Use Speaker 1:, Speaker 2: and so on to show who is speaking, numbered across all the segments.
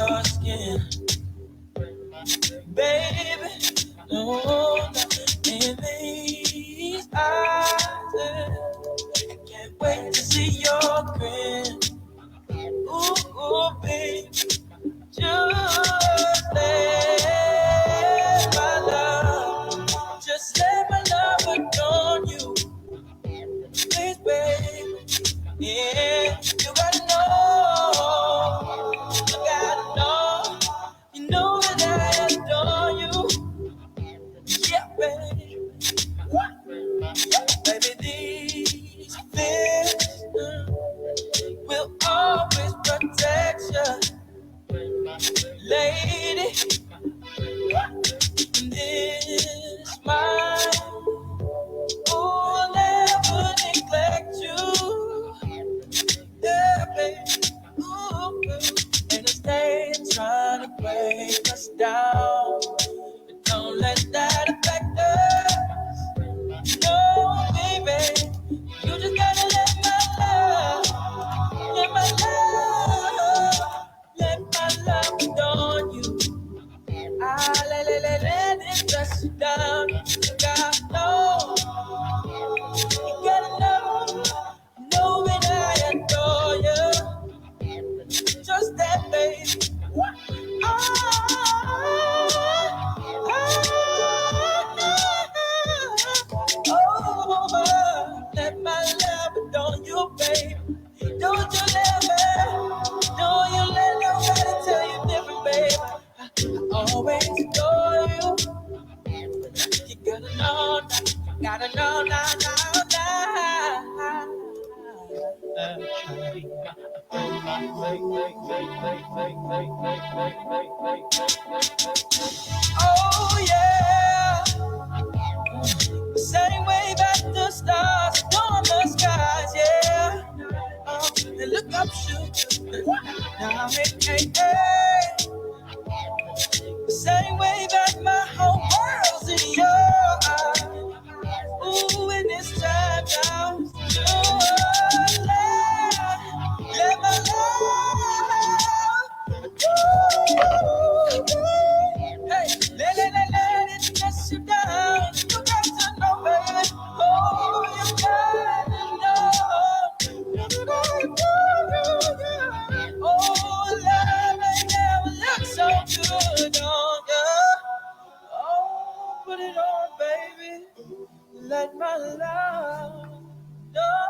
Speaker 1: your skin. Baby, no, in these eyes, I can't wait to see your grin. Ooh, baby, just let my love adorn you. Please, baby, yeah, you gotta know, you know that I adore you. Yeah, baby, baby, these fists will always protect you, lady. This mind will never neglect you. Yeah, baby. Ooh, and stay trying to break us down. But don't let that affect us. No, baby. You just gotta let my love adorn you. Let it dress you down. You gotta know that I adore you. Just that, baby. Let my love adorn you, baby. Don't you let nobody tell you different, baby. I always adore you. You gotta know now. Oh yeah, same way back the stars, storm the skies, yeah. And look up, shoot. Now, hey. Same way back, my whole world's in your eyes. Ooh, and this time down, let my love. Hey, let it dress you down. You got to know, baby. Oh, you gotta know. Oh, love ain't never looked so good on you. Oh, put it on, baby. Let my love know.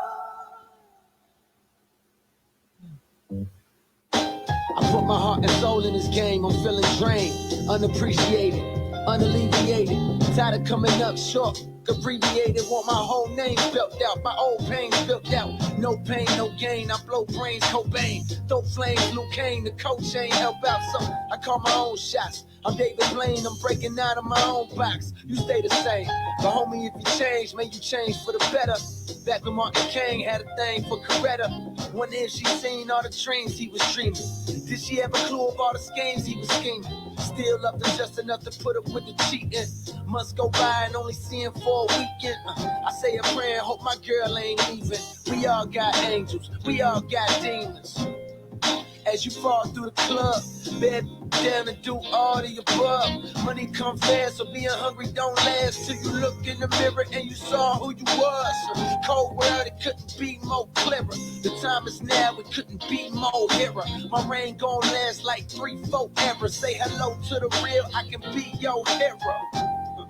Speaker 2: I put my heart and soul in this game. I'm feeling drained, unappreciated, unalleviated. Tired of coming up short, abbreviated. Want my whole name spelled out, my old pain spelled out. No pain, no gain. I blow brains, Cobain. Throw flames, Luke Kane. The coach ain't help out, so I call my own shots. I'm David Blaine, I'm breaking out of my own box. You stay the same, but homie, if you change, man, you change for the better. Back when Martin King had a thing for Coretta. One in she seen all the dreams he was dreaming. Did she have a clue of all the schemes he was scheming? Still loved him just enough to put up with the cheating. Months go by and only see him for a weekend. I say a prayer and hope my girl ain't leaving. We all got angels, we all got demons. As you fall through the club, bed down and do all the above. Money come fast, so being hungry don't last. Till you look in the mirror and you saw who you was. Cold world, it couldn't be more clearer. The time is now, it couldn't be more hero. My reign gon' last like 3-4 eras. Say hello to the real, I can be your hero.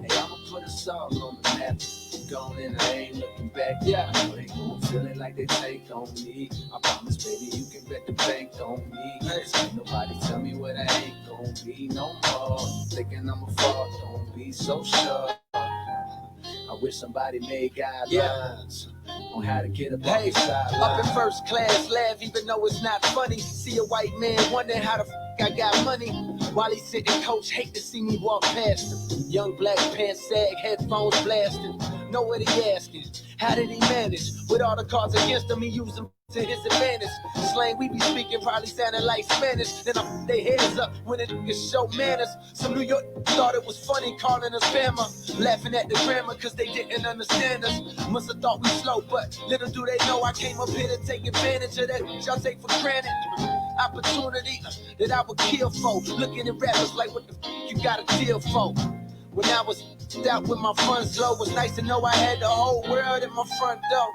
Speaker 2: Hey, I'ma put us all on the map. Gone and I ain't looking back. Yeah, they gon' feel it like they take on me. I promise, baby, you can bet the bank on me. Ain't nobody tell me what I ain't gon' be no more. Thinking I'ma fall, don't be so sure. I wish somebody made guidelines on how to get up off the sideline. Up in first class, laugh even though it's not funny. See a white man wondering how the I got money. While he's sitting, coach hate to see me walk past him. Young black pants sag, headphones blasting. Know what he asking, how did he manage? With all the cards against him, he used them to his advantage. Slang we be speaking probably sounding like Spanish. Then I put their heads up when it can show manners. Some New York thought it was funny calling us Bama. Laughing at the grammar cause they didn't understand us. Must have thought we slow, but little do they know I came up here to take advantage of that y'all take for granted. opportunity that I would kill for. Looking at rappers like, what the f*** you got a deal for? When I was out with my funds low, was nice to know I had the whole world at my front door.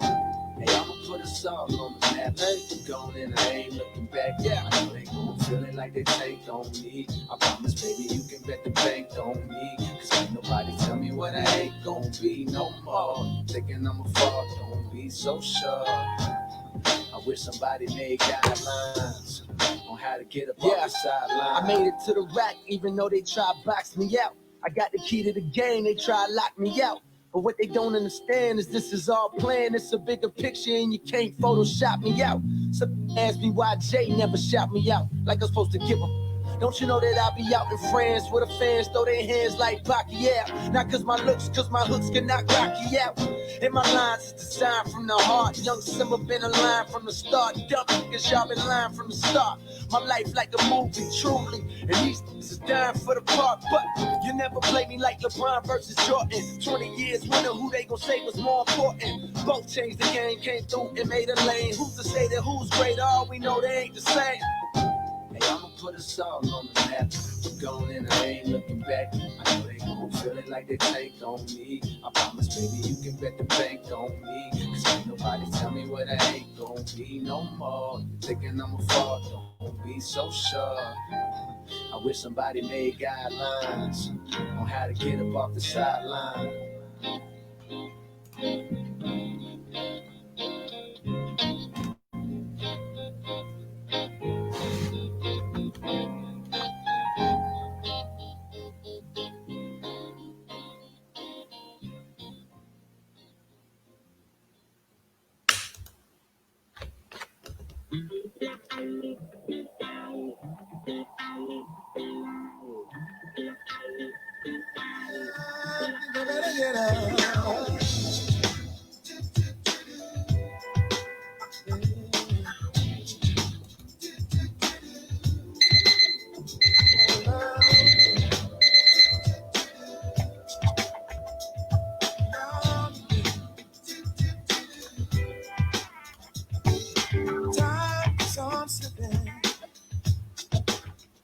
Speaker 2: Hey, I'ma put a song on the map. Hey, going in, I ain't looking back. Yeah, I know they gon' feel it like they take on me. I promise, baby, you can bet the bank on me. Cause ain't nobody tell me what I ain't gon' be no more. Thinking I'ma fall, don't be so sure. I wish somebody made guidelines on how to get up off the sideline. I made it to the rack, even though they tried to box me out. I got the key to the game, they try to lock me out. But what they don't understand is this is all planned. It's a bigger picture and you can't Photoshop me out. Some ask me why Jay never shot me out like I'm supposed to give a. Don't you know that I be out in France where the fans throw their hands like Pacquiao? Not cause my looks, cause my hooks can knock Rocky out. And my lines is designed from the heart. Young Simba been a line from the start. Dumb cause y'all been lying from the start. My life like a movie, truly. And these is dying for the part. But you never play me like LeBron versus Jordan. 20 years winner, who they gon' say was more important? Both changed the game, came through and made a lane. Who's to say that who's great? All we know they ain't the same. Hey, I'ma put a song on the map. We're going in, I ain't looking back. I know they gon' feel it like they take on me. I promise, baby, you can bet the bank on me. Cause ain't nobody tell me what I ain't gon' be no more. You thinking I'ma fall, don't be so sure. I wish somebody made guidelines on how to get up off the sideline.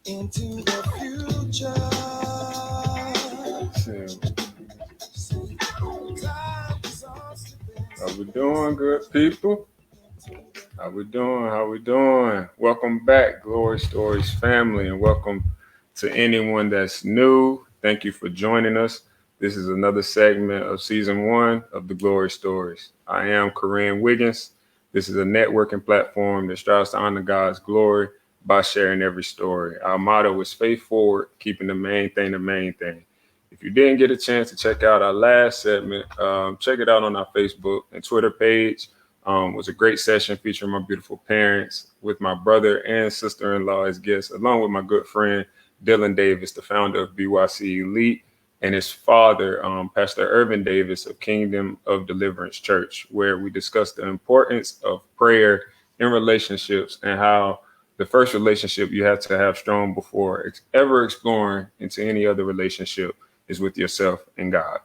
Speaker 2: Into the future.
Speaker 3: How we doing, good people? How we doing? How we doing? Welcome back, Glory Stories family, and welcome to anyone that's new. Thank you for joining us. This is another segment of season 1 of the Glory Stories. I am Corinne Wiggins. This is a networking platform that strives to honor God's glory by sharing every story. Our motto is faith forward, keeping the main thing the main thing. If you didn't get a chance to check out our last segment, check it out on our Facebook and Twitter page. It was a great session featuring my beautiful parents with my brother and sister-in-law as guests, along with my good friend, Dylan Davis, the founder of BYC Elite, and his father, Pastor Irvin Davis of Kingdom of Deliverance Church, where we discussed the importance of prayer in relationships and how the first relationship you have to have strong before ever exploring into any other relationship is with yourself and God.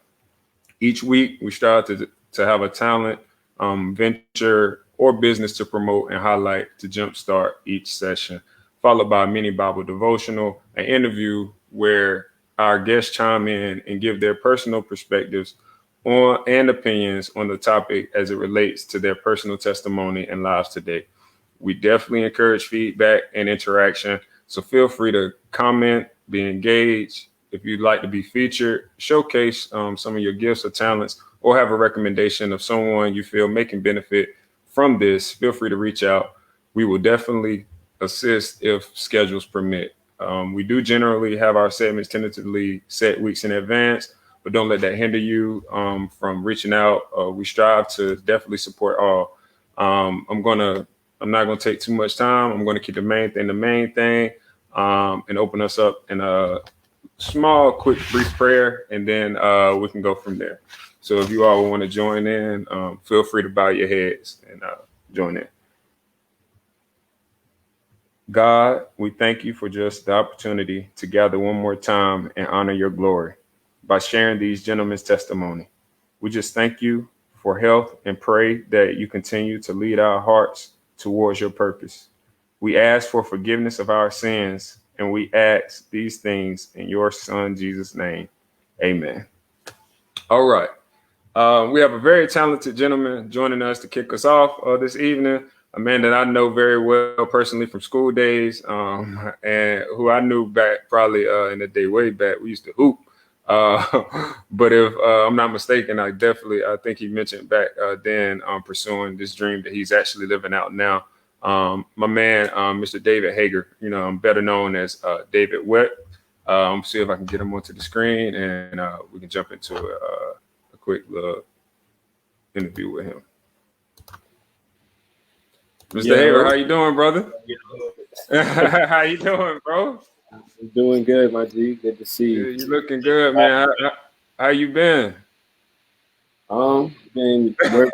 Speaker 3: Each week, we strive to have a talent, venture, or business to promote and highlight to jumpstart each session, followed by a mini Bible devotional, an interview where our guests chime in and give their personal perspectives on and opinions on the topic as it relates to their personal testimony and lives today. We definitely encourage feedback and interaction, so feel free to comment, be engaged. If you'd like to be featured, showcase some of your gifts or talents, or have a recommendation of someone you feel may can benefit from this, feel free to reach out. We will definitely assist if schedules permit. We do generally have our segments tentatively set weeks in advance, but don't let that hinder you from reaching out. We strive to definitely support all. I'm not going to take too much time. I'm going to keep the main thing, and open us up in a small, quick, brief prayer, and then we can go from there. So if you all want to join in, feel free to bow your heads and join in. God, we thank you for just the opportunity to gather one more time and honor your glory by sharing these gentlemen's testimony. We just thank you for health and pray that you continue to lead our hearts towards your purpose. We ask for forgiveness of our sins, and we ask these things in your Son, Jesus' name. Amen. All right. We have a very talented gentleman joining us to kick us off this evening. A man that I know very well personally from school days, and who I knew back probably in the day way back. We used to hoop. But if I'm not mistaken, I think he mentioned back then pursuing this dream that he's actually living out now. My man, Mr. David Hager, I'm better known as David Wept. See if I can get him onto the screen, and we can jump into a quick interview with him. Mr. Hager, how you doing, brother? How you doing, bro?
Speaker 4: I'm doing good, my G. Good to see you.
Speaker 3: You looking good, man. How you been?
Speaker 4: Been working,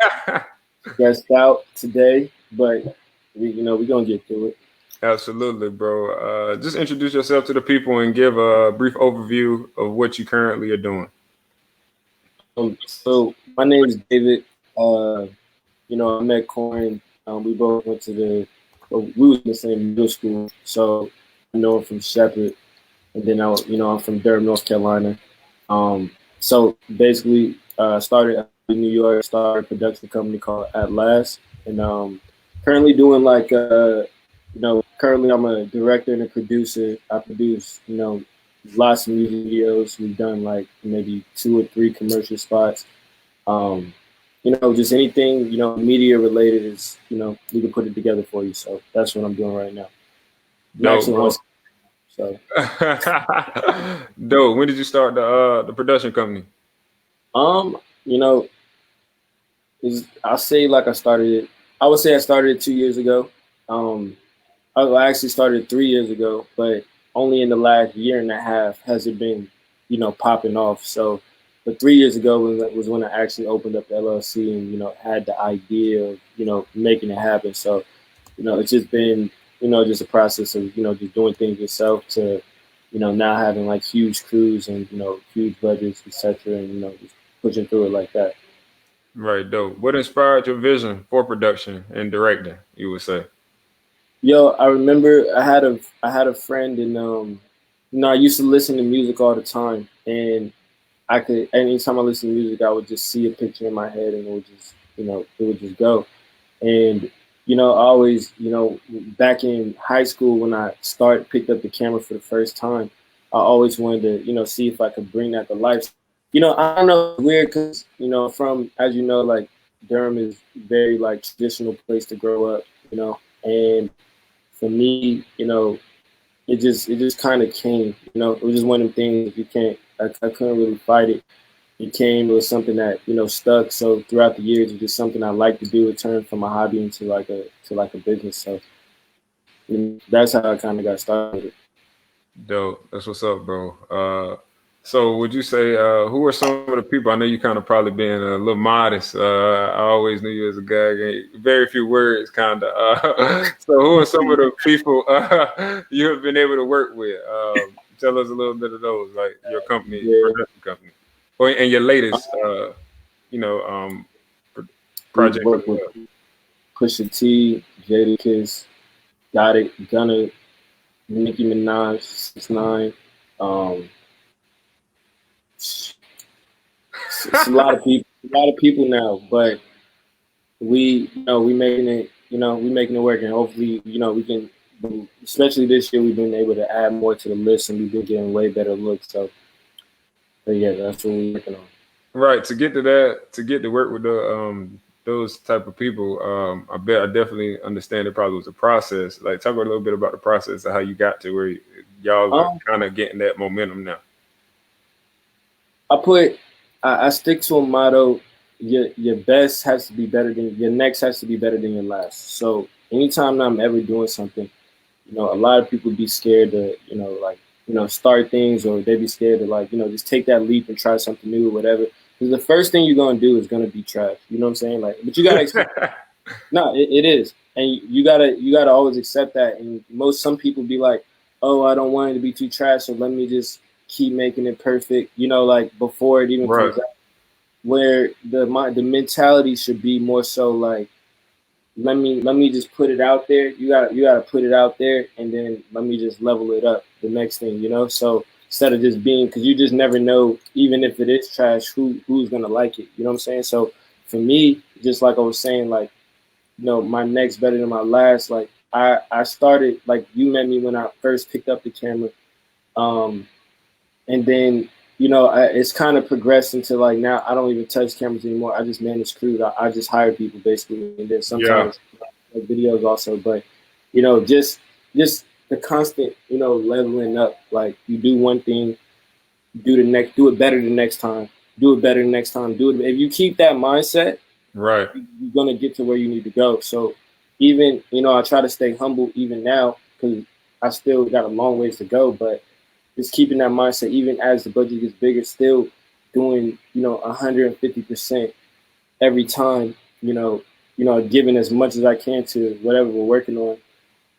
Speaker 4: stressed out today, but we're gonna get through it.
Speaker 3: Absolutely, bro. Just introduce yourself to the people and give a brief overview of what you currently are doing.
Speaker 4: So my name is David. I met Corin. We both went to we was in the same middle school, so I know him from Shepherd, and then I'm from Durham, North Carolina. So basically, started in New York, started a production company called AT.LAS, and currently doing currently I'm a director and a producer. I produce, lots of music videos. We've done like maybe 2 or 3 commercial spots. Just anything, media related is, we can put it together for you. So that's what I'm doing right now. So
Speaker 3: dope. When did you start the production company?
Speaker 4: I say like I started it. I would say I started it 2 years ago. I actually started 3 years ago, but only in the last year and a half has it been, popping off. So, but 3 years ago was when I actually opened up the LLC and, had the idea of, making it happen. So, it's just been, just a process of, just doing things yourself to, now having like huge crews and, huge budgets, etc. And, just pushing through it like that.
Speaker 3: Right, dope. What inspired your vision for production and directing, you would say?
Speaker 4: Yo, I remember I had a friend, and I used to listen to music all the time, and anytime I listen to music, I would just see a picture in my head, and it would just go. And I always, back in high school when I picked up the camera for the first time, I always wanted to, see if I could bring that to life. I don't know, it's weird because, from, as you know, like Durham is very like traditional place to grow up, and for me, it just kind of came, it was just one of them things I couldn't really fight it. It came, it was something that, stuck. So throughout the years, it's just something I like to do. It turned from a hobby into like a business. So that's how I kind of got started.
Speaker 3: Dope. That's what's up, bro. So would you say, who are some of the people? I know you kind of probably being a little modest. I always knew you as a guy, very few words, kind of. So who are some of the people you have been able to work with? Tell us a little bit of those, like your company, production company, and your latest, project.
Speaker 4: Work with Pusha T, Jadakiss, Got It, Gunna, Nicki Minaj, 6ix9ine. It's a lot of people now, but we making it work, and hopefully, we can, especially this year, we've been able to add more to the list, and we've been getting way better looks. So, but yeah, that's what we're working on.
Speaker 3: Right, to get to work with those type of people, I definitely understand it probably was a process. Like, talk a little bit about the process of how you got to where y'all are kind of getting that momentum now.
Speaker 4: I stick to a motto: your best has to be better than your next has to be better than your last. So anytime I'm ever doing something, a lot of people be scared to start things, or they be scared to just take that leap and try something new or whatever. Because the first thing you're gonna do is gonna be trash. You know what I'm saying? But you gotta accept. No, it is, and you gotta always accept that. And some people be like, oh, I don't want it to be too trash, so let me just keep making it perfect, before it even comes out. Where the mentality should be more so like, let me just put it out there. You gotta put it out there, and then let me just level it up. The next thing, you know. So instead of just being, because you just never know, even if it is trash, who's gonna like it. You know what I'm saying? So for me, just like I was saying, like, you know, my next better than my last. Like I started, like, you met me when I first picked up the camera, um, and then, you know, it's kind of progressed into, like, now I don't even touch cameras anymore. I just manage crews. I just hire people basically, and then
Speaker 3: Yeah.
Speaker 4: sometimes like videos also. But you know, just the constant, you know, leveling up. Like, you do one thing, do it better the next time, do it better the next time, do it. If you keep that mindset,
Speaker 3: Right.
Speaker 4: you're gonna get to where you need to go. So even, you know, I try to stay humble even now because I still got a long ways to go, but just keeping that mindset, even as the budget gets bigger, still doing, you know, 150% every time, giving as much as I can to whatever we're working on.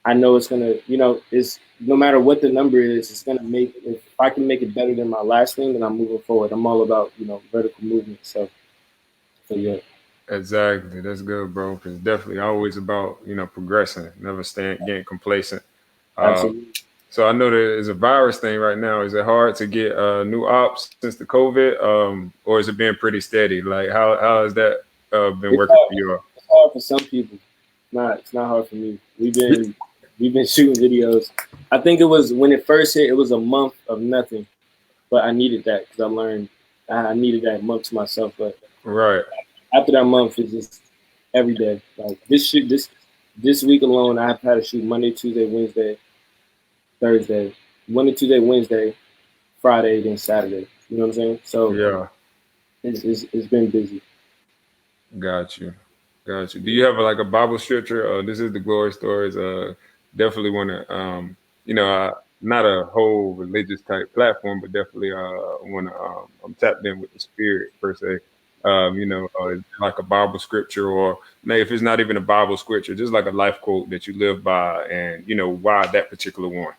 Speaker 4: I know it's gonna, you know, it's no matter what the number is, it's gonna make, if I can make it better than my last thing, then I'm moving forward. I'm all about, you know, vertical movement. So yeah.
Speaker 3: Exactly. That's good, bro. Because definitely always about, progressing, never staying getting complacent. Uh,
Speaker 4: Absolutely.
Speaker 3: so I know there is a virus thing right now. Is it hard to get new ops since the COVID, or is it been pretty steady? Like how has that been
Speaker 4: It's
Speaker 3: working
Speaker 4: hard.
Speaker 3: for you?
Speaker 4: It's hard for some people. It's not hard for me. We've been shooting videos. I think it was when it first hit. It was a month of nothing, but I needed that because I learned I needed that month to myself. But
Speaker 3: Right.
Speaker 4: after that month, it's just every day. Like this week alone, I've had to shoot Monday, Tuesday, Wednesday, Thursday, Monday, Tuesday, Wednesday, Friday, then Saturday. You know what I'm saying? So
Speaker 3: Yeah.
Speaker 4: it's been busy.
Speaker 3: Got you. Got you. Do you have like a Bible scripture? This is the glory stories. Definitely want to, not a whole religious type platform, but definitely want to. I'm tapped in with the spirit per se. Is there like a Bible scripture, or maybe if it's not even a Bible scripture, just like a life quote that you live by, and why that particular one.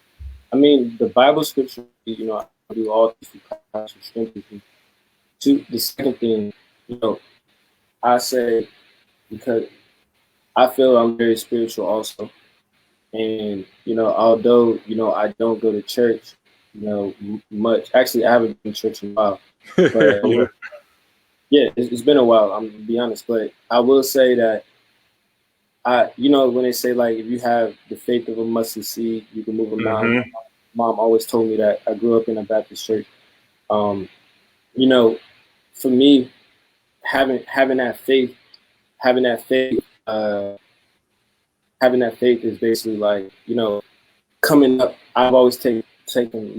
Speaker 4: I mean, the Bible scripture, you know, I do all things through Christ who strengthens me. The second thing, you know, I say, because I feel I'm very spiritual also. And, you know, although, you know, I don't go to church, you know, much. Actually, I haven't been to church in a while. But
Speaker 3: Yeah.
Speaker 4: yeah, it's been a while, I'm going to be honest. But I will say that, you know, when they say, like, if you have the faith of a mustard seed, you can move a mountain.
Speaker 3: Hmm.
Speaker 4: Mom always told me that. I grew up in a Baptist church. Um, you know, for me, having that faith, having that faith, having that faith is basically like, you know, coming up. I've always taken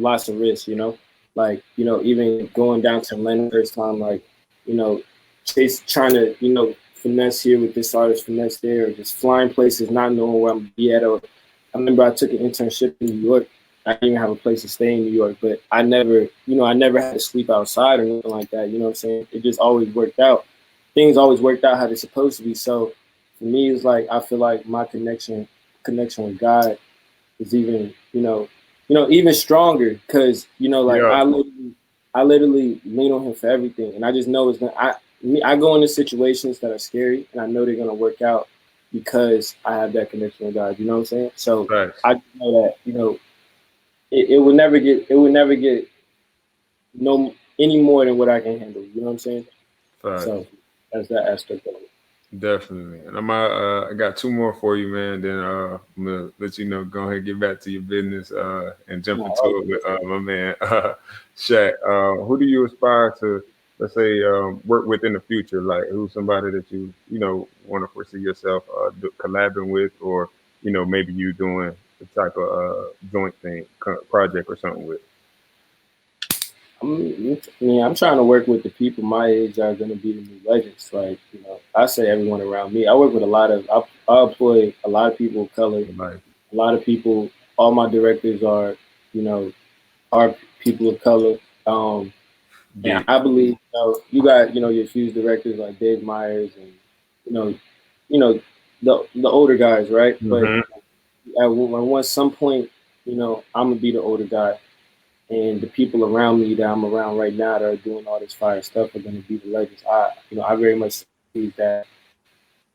Speaker 4: lots of risks, you know, like, you know, even going down to Atlanta first time, like, you know, trying to, you know, finesse here with this artist, finesse there, or just flying places, not knowing where I'm gonna be at. Or I remember I took an internship in New York. I didn't even have a place to stay in New York, but I never had to sleep outside or anything like that. You know what I'm saying? It just always worked out. Things always worked out how they're supposed to be. So for me, it's like I feel like my connection with God is even, even stronger because, you know, like
Speaker 3: Yeah.
Speaker 4: I literally lean on him for everything, and I just know it's gonna. I go into situations that are scary, and I know they're gonna work out because I have that connection with God. You know what I'm saying? So
Speaker 3: Thanks.
Speaker 4: I just know that, you know, it would never get no any more than what I can handle. You know what I'm saying?
Speaker 3: Thanks.
Speaker 4: So that's that aspect of it.
Speaker 3: Definitely. And I got two more for you, man. Then I'm gonna let you know. Go ahead, and get back to your business, and jump
Speaker 4: No,
Speaker 3: into it with my man, Shaq. Who do you aspire to, let's say, work with in the future? Like, who's somebody that you want to foresee yourself collabing with, or maybe you doing the type of joint thing, project or something with.
Speaker 4: I'm trying to work with the people my age that are going to be the new legends. Like, you know, I say everyone around me. I work with I employ a lot of people of color,
Speaker 3: Like,
Speaker 4: a lot of people. All my directors are, you know, are people of color. And
Speaker 3: big.
Speaker 4: I believe, you got, you know, your huge directors like Dave Myers and, you know, you know, the older guys, right? But
Speaker 3: Hmm.
Speaker 4: at some point, you know, I'm gonna be the older guy, and the people around me that I'm around right now that are doing all this fire stuff are going to be the legends. I very much believe that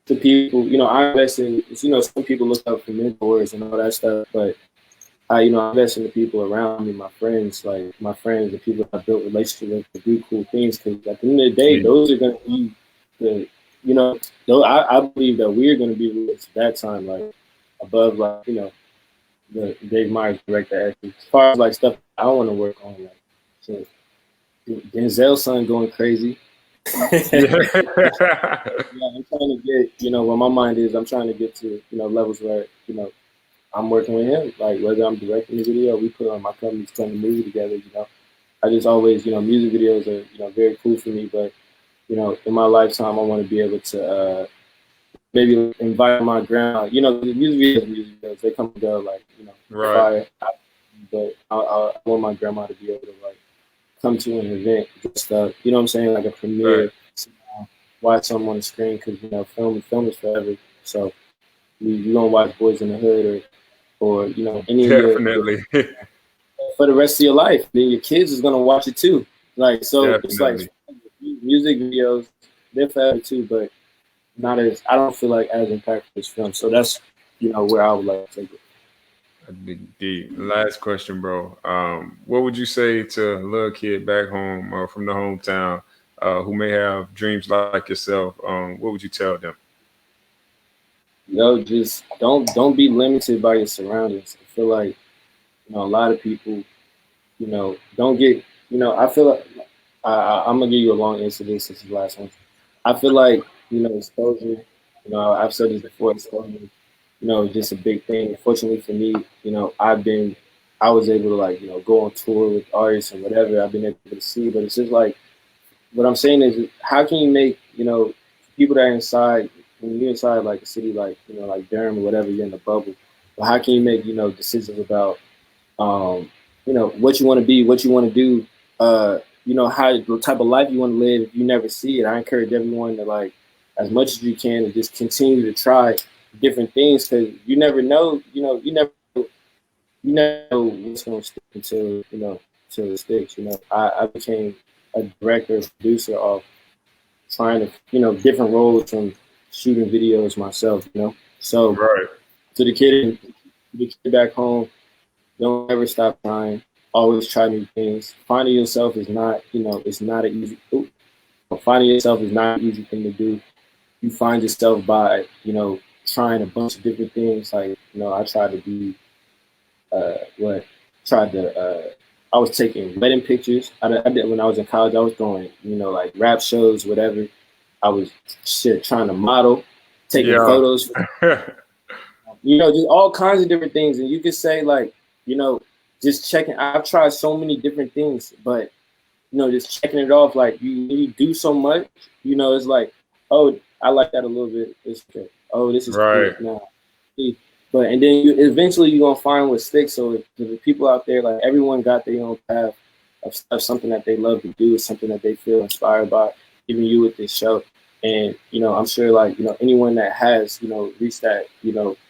Speaker 4: to people, I invest in, some people look up for mentors and all that stuff, but I invest in the people around me, my friends, the people I built relationships with, to do cool things. Because at the end of the day,
Speaker 3: Yeah.
Speaker 4: those are going to be the, though I believe that we're going to be rich at that time, like above, the Dave Myers director. As far as like stuff I want to work on, like so Denzel's son going crazy.
Speaker 3: Yeah.
Speaker 4: Yeah, I'm trying to get, where my mind is, I'm trying to get to, levels where, I'm working with him. Like whether I'm directing the video, we put on my company's putting a movie together, I just always, music videos are, very cool for me. But, in my lifetime, I want to be able to maybe invite my grandma. The music videos, they come and go, like,
Speaker 3: Right.
Speaker 4: fire. But I want my grandma to be able to, like, come to an event, just, you know what I'm saying, like a
Speaker 3: Right.
Speaker 4: premiere, watch something on the screen, because, film is forever. So you don't watch Boys in the Hood or any of your
Speaker 3: Definitely.
Speaker 4: for the rest of your life. Then your kids is gonna watch it too. Like so, it's like
Speaker 3: Definitely.
Speaker 4: music videos, they're forever too, but not as I don't feel like as impactful as film. So that's where I would like to take it.
Speaker 3: That'd be deep. Last question, bro. What would you say to a little kid back home from the hometown who may have dreams like yourself? What would you tell them?
Speaker 4: Just don't be limited by your surroundings. I feel like a lot of people don't get I feel like I'm gonna give you a long answer to this. This is the last one. I feel like exposure. I've said this before. Exposure, is just a big thing. Fortunately for me, I was able to like go on tour with artists and whatever. I've been able to see, but it's just like what I'm saying is, how can you make people that are inside when you're inside like a city like like Durham or whatever, you're in the bubble. But how can you make decisions about um, what you want to be, what you want to do, how the type of life you want to live if you never see it. I encourage everyone to like as much as you can to just continue to try different things because you never know, you never know what's going to stick until it sticks. I became a director, producer of trying to, different roles from shooting videos myself, So
Speaker 3: Right.
Speaker 4: to the kid back home, don't ever stop trying. Always try new things. Finding yourself is not, it's not an easy. Finding yourself is not an easy thing to do. You find yourself by, trying a bunch of different things. Like, I tried to be, what, tried to, I was taking wedding pictures. I did when I was in college. I was doing, like rap shows, whatever. I was trying to model, taking
Speaker 3: Yeah.
Speaker 4: photos, just all kinds of different things. And you could say like, you know, just checking. I've tried so many different things, but just checking it off. Like you do so much, it's like, oh, I like that a little bit. It's okay. Oh, this is cool.
Speaker 3: Right.
Speaker 4: Now, but and then eventually you're gonna find what sticks. So if the people out there, like everyone got their own path of something that they love to do, something that they feel inspired by. Even you with this show, and I'm sure like anyone that has reached that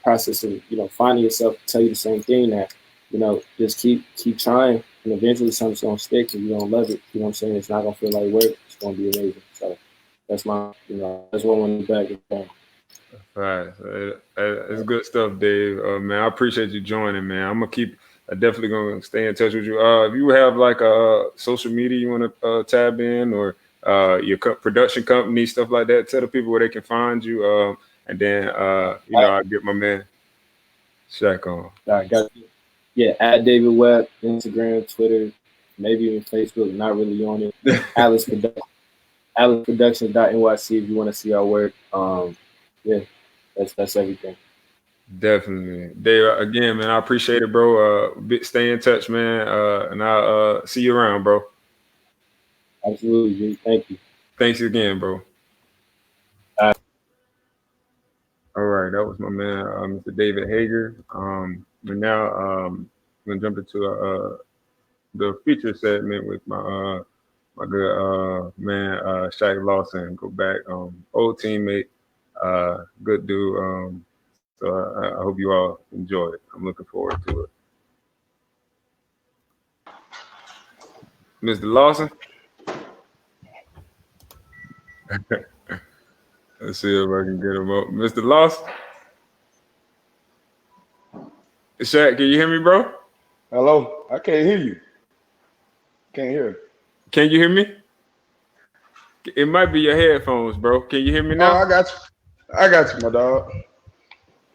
Speaker 4: process of finding yourself tell you the same thing that just keep trying, and eventually something's gonna stick. If you don't love it, you know what I'm saying, it's not gonna feel like work. It's gonna be amazing. So that's my that's what I want to back it.
Speaker 3: Right. It's good stuff, Dave. Man, I appreciate you joining, man. I'm gonna keep. I definitely gonna stay in touch with you. If you have like a social media you want to tab in, or your production company, stuff like that, tell the people where they can find you. And then I'll get my man Shaq on.
Speaker 4: All right, got you. Yeah, at David Webb, Instagram, Twitter, maybe even Facebook. Not really on it. Alice Production, AtlasProductions.nyc if you want to see our work. Yeah, that's everything.
Speaker 3: Definitely, Dave. Again, man, I appreciate it, bro. Stay in touch, man. And I'll see you around, bro.
Speaker 4: Absolutely, G. Thank you.
Speaker 3: Thanks again, bro.
Speaker 4: All right.
Speaker 3: All right, that was my man, Mr. David Hager. And now I'm gonna jump into the feature segment with my good man Shaq Lawson. Go back, old teammate, good dude. So I hope you all enjoy it. I'm looking forward to it. Mr. Lawson. Let's see if I can get him up. Mr. Lawson. Shaq, can you hear me, bro?
Speaker 5: Hello? I can't hear you. Can't hear.
Speaker 3: Can you hear me? It might be your headphones, bro. Can you hear me
Speaker 5: Oh,
Speaker 3: now?
Speaker 5: I got you. I got you, my dog.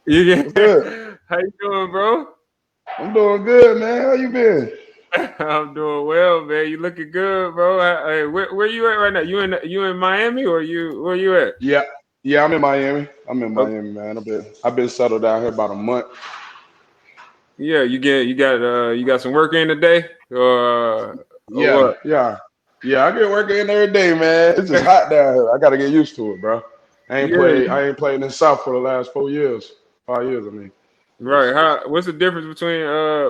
Speaker 3: Yeah.
Speaker 5: What's good?
Speaker 3: How you doing, bro?
Speaker 5: I'm doing good, man. How you been?
Speaker 3: I'm doing well, man. You looking good, bro. Hey, where you at right now? You in Miami or where you at?
Speaker 5: Yeah. Yeah, I'm in Miami. I'm in
Speaker 3: Okay.
Speaker 5: Miami, man. I've been settled down here about a month.
Speaker 3: Yeah, you got some work in today, or
Speaker 5: Yeah,
Speaker 3: what?
Speaker 5: yeah. Yeah, I get work in every day, man. It's just hot down here. I gotta get used to it, bro.
Speaker 3: Yeah,
Speaker 5: I ain't played in the South for the last 4 years. 5 years, I mean.
Speaker 3: right. What's the difference between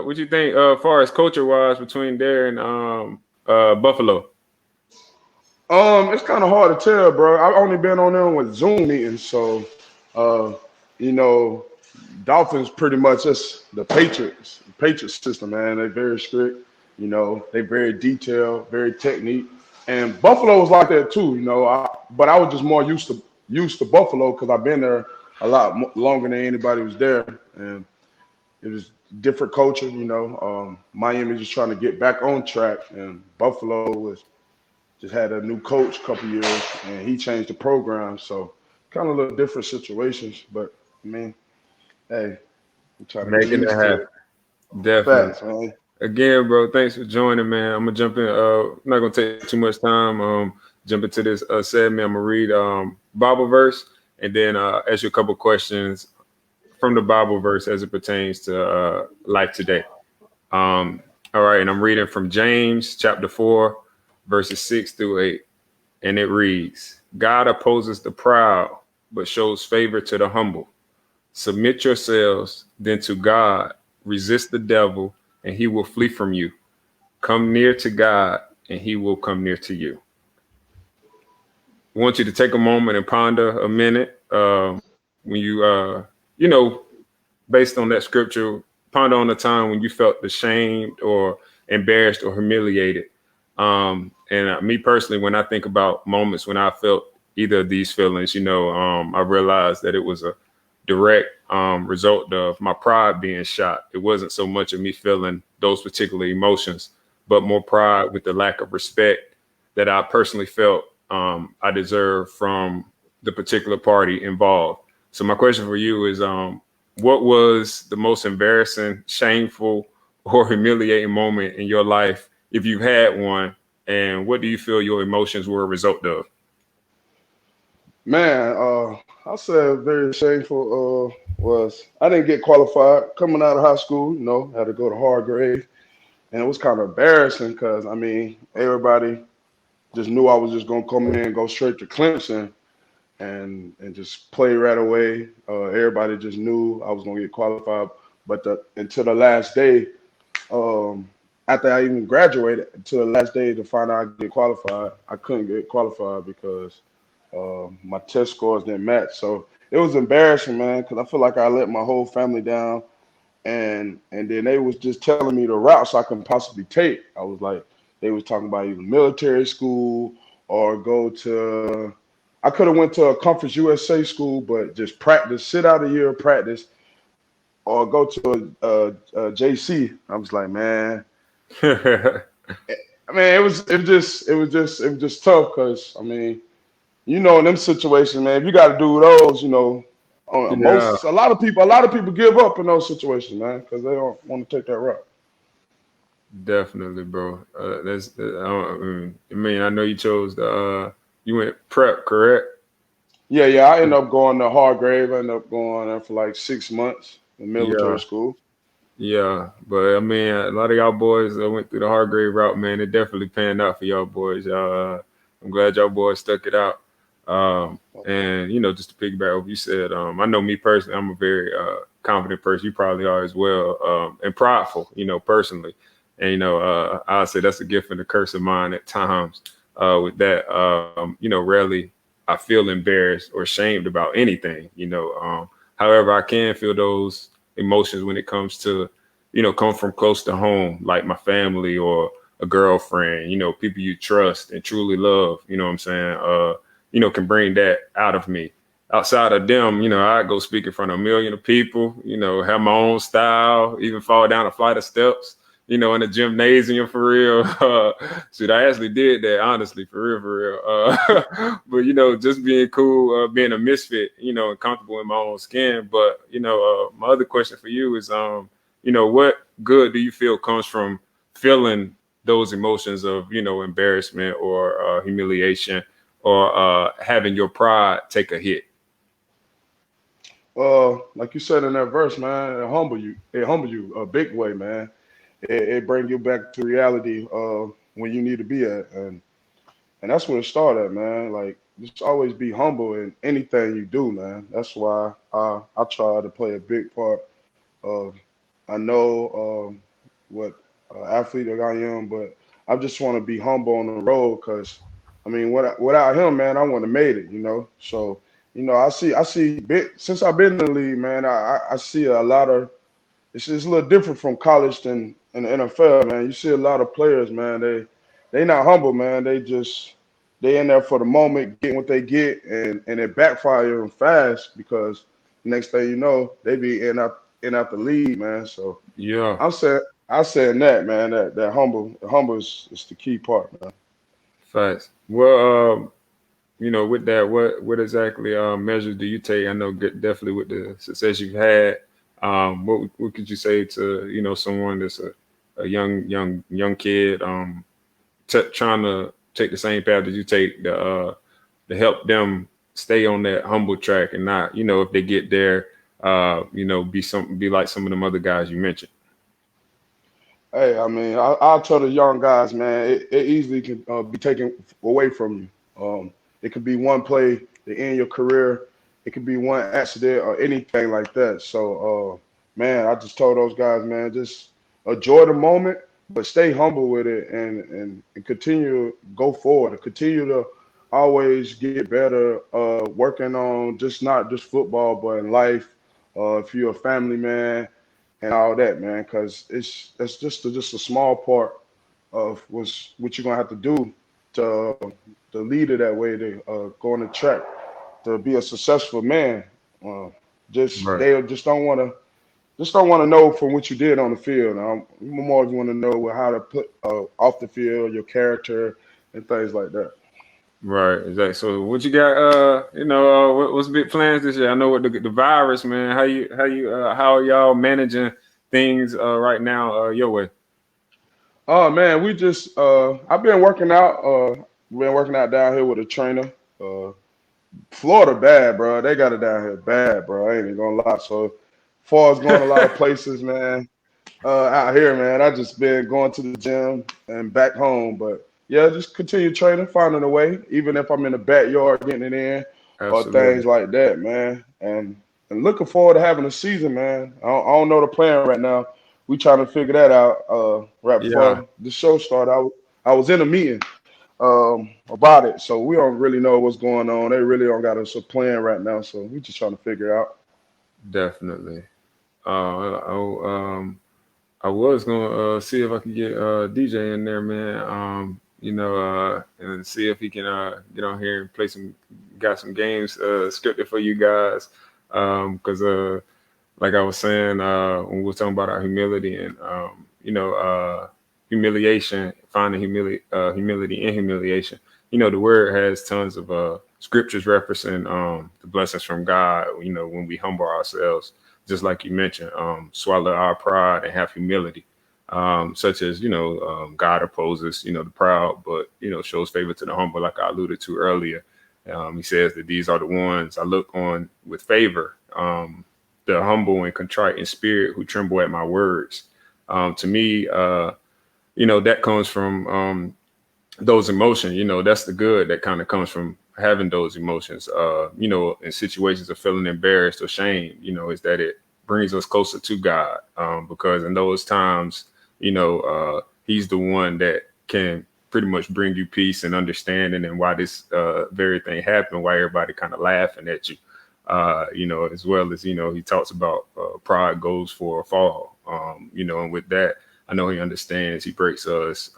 Speaker 3: what you think far as culture wise between there and Buffalo?
Speaker 5: It's kind of hard to tell, bro. I've only been on them with Zoom meetings, so uh, you know, Dolphins pretty much just the Patriots system, man. They're very strict, they very detailed, very technique. And Buffalo was like that too, but I was just more used to Buffalo because I've been there a lot longer than anybody was there, and it was different culture, Miami just trying to get back on track, and Buffalo was just had a new coach a couple years, and he changed the program. So kind of little different situations, but I mean, hey, I'm trying to get
Speaker 3: Making it
Speaker 5: used to
Speaker 3: happen,
Speaker 5: it.
Speaker 3: definitely.
Speaker 5: Facts, man.
Speaker 3: Again, bro, thanks for joining, man. I'm gonna jump in. I'm not gonna take too much time. Jump into this segment. I'm gonna read Bible verse and then ask you a couple questions from the Bible verse as it pertains to life today. All right, and I'm reading from James chapter 4, verses 6 through 8, and it reads: God opposes the proud, but shows favor to the humble. Submit yourselves then to God. Resist the devil, and he will flee from you. Come near to God, and he will come near to you. I want you to take a moment and ponder a minute when you know, based on that scripture, ponder on the time when you felt ashamed or embarrassed or humiliated. And me personally, when I think about moments when I felt either of these feelings, I realized that it was a direct result of my pride being shot. It wasn't so much of me feeling those particular emotions, but more pride with the lack of respect that I personally felt I deserved from the particular party involved. So my question for you is, what was the most embarrassing, shameful, or humiliating moment in your life, if you've had one, and what do you feel your emotions were a result of?
Speaker 5: Man, I said very shameful was I didn't get qualified coming out of high school, had to go to Hargrave. And it was kind of embarrassing because, I mean, everybody just knew I was just going to come in and go straight to Clemson and just play right away. Everybody just knew I was going to get qualified. But until the last day, um, after I even graduated, until the last day to find out I get qualified, I couldn't get qualified because my test scores didn't match. So it was embarrassing, man, because I feel like I let my whole family down. And then they was just telling me the routes I can possibly take. I was like, they was talking about either military school or go to. I could have went to a Conference USA school, but just practice, sit out a year of practice, or go to a JC. I was like, man, I mean, it was just tough because I mean, in them situations, man, if you got to do those,
Speaker 3: Yeah,
Speaker 5: a lot of people give up in those situations, man, because they don't want to take that route.
Speaker 3: definitely, bro. I mean, I know you chose you went prep, correct?
Speaker 5: Yeah. I ended up going to Hargrave. I ended up going there for like 6 months in
Speaker 3: Yeah,
Speaker 5: military school.
Speaker 3: yeah. But I mean, a lot of y'all boys that went through the Hargrave route, man. It definitely panned out for y'all boys. I'm glad y'all boys stuck it out. And just to piggyback off what you said, I know me personally, I'm a very confident person. You probably are as well, and prideful, personally. And I'll say that's a gift and a curse of mine at times. With that, rarely I feel embarrassed or ashamed about anything. However, I can feel those emotions when it comes to, come from close to home, like my family or a girlfriend. People you trust and truly love. You know what I'm saying? Can bring that out of me. outside of them, I go speak in front of a million of people, have my own style, even fall down a flight of steps, in the gymnasium for real. Shoot, I actually did that, honestly, for real. But, just being cool, being a misfit, and comfortable in my own skin. But, my other question for you is, what good do you feel comes from feeling those emotions of, embarrassment or humiliation or having your pride take a hit?
Speaker 5: Like you said in that verse, man, it humble you. It humble you a big way, man. It bring you back to reality when you need to be at, and that's where it started, man. Like just always be humble in anything you do, man. That's why I try to play a big part of. I know what athlete that I am, but I just want to be humble on the road because I mean, without him, man, I wouldn't have made it, you know. So I see since I've been in the league, man, I see a lot of it's a little different from college than in the NFL, man. You see a lot of players, man. They not humble, man. They in there for the moment, getting what they get, and it backfire them fast because next thing you know, they be in out the league, man. So
Speaker 3: Yeah,
Speaker 5: I'm saying that, man. That humble is the key part, man.
Speaker 3: facts. Well, with that, what exactly measures do you take? I know definitely with the success you've had. What could you say to someone that's a young kid trying to take the same path that you take to help them stay on that humble track and not if they get there be like some of them other guys you mentioned.
Speaker 5: Hey, I mean, I'll tell the young guys, man, it easily can be taken away from you. It could be one play to end your career. It could be one accident or anything like that. So, man, I just told those guys, man, just enjoy the moment, but stay humble with it and continue to go forward and continue to always get better, working on just not just football, but in life. If you're a family man, and all that, man, because that's just a small part of what you're gonna have to do to lead it that way to go on the track to be a successful man. Uh, just
Speaker 3: Right.
Speaker 5: they just don't want to know from what you did on the field. More want to know how to put off the field, your character, and things like that.
Speaker 3: Right, exactly. So what you got? What's big plans this year? I know with the virus, man. How are y'all managing things right now? Your way.
Speaker 5: Oh man, I've been working out. Been working out down here with a trainer. Uh, Florida bad, bro. They got it down here bad, bro. I ain't even gonna lie. So, far as going a lot of places, man, out here, man, I just been going to the gym and back home. But yeah, just continue training, finding a way, even if I'm in the backyard getting it in or
Speaker 3: Absolutely.
Speaker 5: things like that, man. And looking forward to having a season, man. I don't know the plan right now. We trying to figure that out. Right
Speaker 3: Yeah,
Speaker 5: before the show started, I was in a meeting about it. So we don't really know what's going on. They really don't got us a plan right now. So we just trying to figure out.
Speaker 3: definitely. I was gonna see if I could get DJ in there, man. And see if he can get on here and got some games scripted for you guys. Because like I was saying, when we were talking about our humility and humiliation, finding humility in humiliation. The word has tons of scriptures referencing the blessings from God. When we humble ourselves, just like you mentioned, swallow our pride and have humility. Such as God opposes the proud, but shows favor to the humble, like I alluded to earlier. He says that these are the ones I look on with favor. The humble and contrite in spirit who tremble at my words. To me, that comes from those emotions. That's the good that kind of comes from having those emotions. In situations of feeling embarrassed or shame, is that it brings us closer to God. Because in those times, He's the one that can pretty much bring you peace and understanding, and why this very thing happened, why everybody kind of laughing at you. As well as he talks about pride goes for a fall. And with that, I know he understands. He breaks us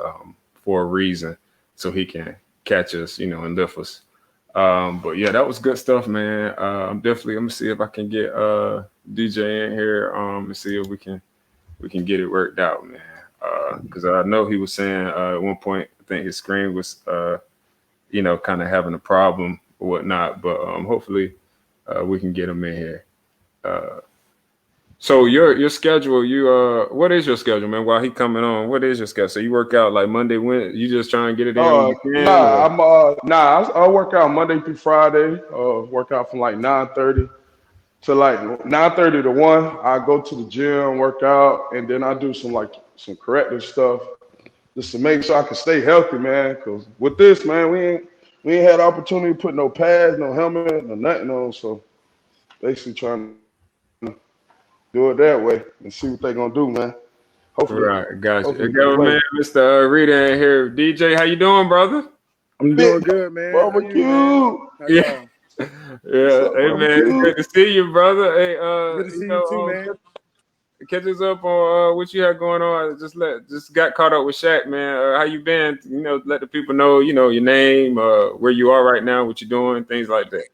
Speaker 3: for a reason, so he can catch us, and lift us. But yeah, that was good stuff, man. I'm gonna see if I can get DJ in here and see if we can get it worked out, man. Because I know he was saying at one point I think his screen was kind of having a problem or whatnot. But hopefully we can get him in here. Uh, so your schedule, what is your schedule, man? While he coming on, what is your schedule? So you work out like Monday, when you just try and get it in when you can,
Speaker 5: Nah,
Speaker 3: or
Speaker 5: I work out Monday through Friday. Work out from like 9:30 to like 9:30 to 1. I go to the gym, work out, and then I do some corrective stuff just to make sure I can stay healthy, man. Cause with this, man, we ain't had the opportunity to put no pads, no helmet, no nothing on. So basically trying to do it that way and see what they gonna do, man. Hopefully,
Speaker 3: right? Got you.
Speaker 5: hopefully
Speaker 3: I
Speaker 5: we can
Speaker 3: got my
Speaker 5: play.
Speaker 3: man, Mr. Rita in here. DJ, how you doing, brother?
Speaker 6: I'm
Speaker 5: Big
Speaker 6: doing good, man. How you, man?
Speaker 5: barbecue.
Speaker 6: How
Speaker 3: Yeah,
Speaker 6: y'all?
Speaker 5: What's
Speaker 3: yeah.
Speaker 5: up,
Speaker 3: Hey, man, it's
Speaker 5: barbecue?
Speaker 3: good to see you, brother. Hey,
Speaker 6: Good to see you too, man.
Speaker 3: catch us up on what you had going on. Just got caught up with Shaq, man. How you been? Let the people know, your name, where you are right now, what you're doing, things like that.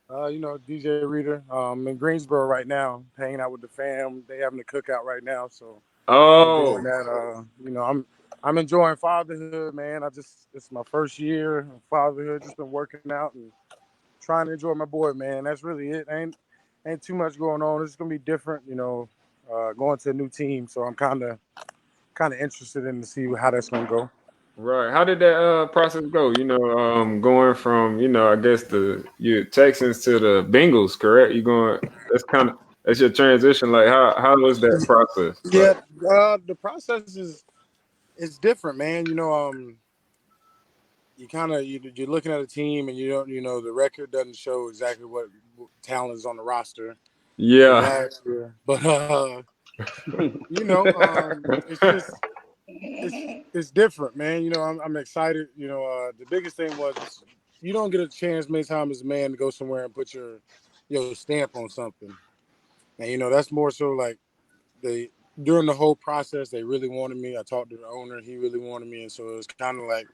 Speaker 6: DJ Reader. I'm in Greensboro right now, hanging out with the fam. They having a cookout right now, so enjoying
Speaker 3: Oh,
Speaker 6: that. I'm enjoying fatherhood, man. It's my first year of fatherhood. Just been working out and trying to enjoy my boy, man. That's really it. Ain't too much going on. It's gonna be different, going to a new team. So I'm kind of interested in to see how that's gonna go.
Speaker 3: right. How did that process go? Going from I guess the you Texans to the Bengals, correct? You going? That's your transition. Like how was that process? Like,
Speaker 6: Yeah, the process is different, man. You're looking at a team and you don't, the record doesn't show exactly what talent is on the roster from
Speaker 3: yeah,
Speaker 6: last year, but it's just it's different, man. I'm excited. The biggest thing was you don't get a chance many times as a man to go somewhere and put your stamp on something, and that's more so like they during the whole process they really wanted me. I talked to the owner, he really wanted me, and so it was kind of like.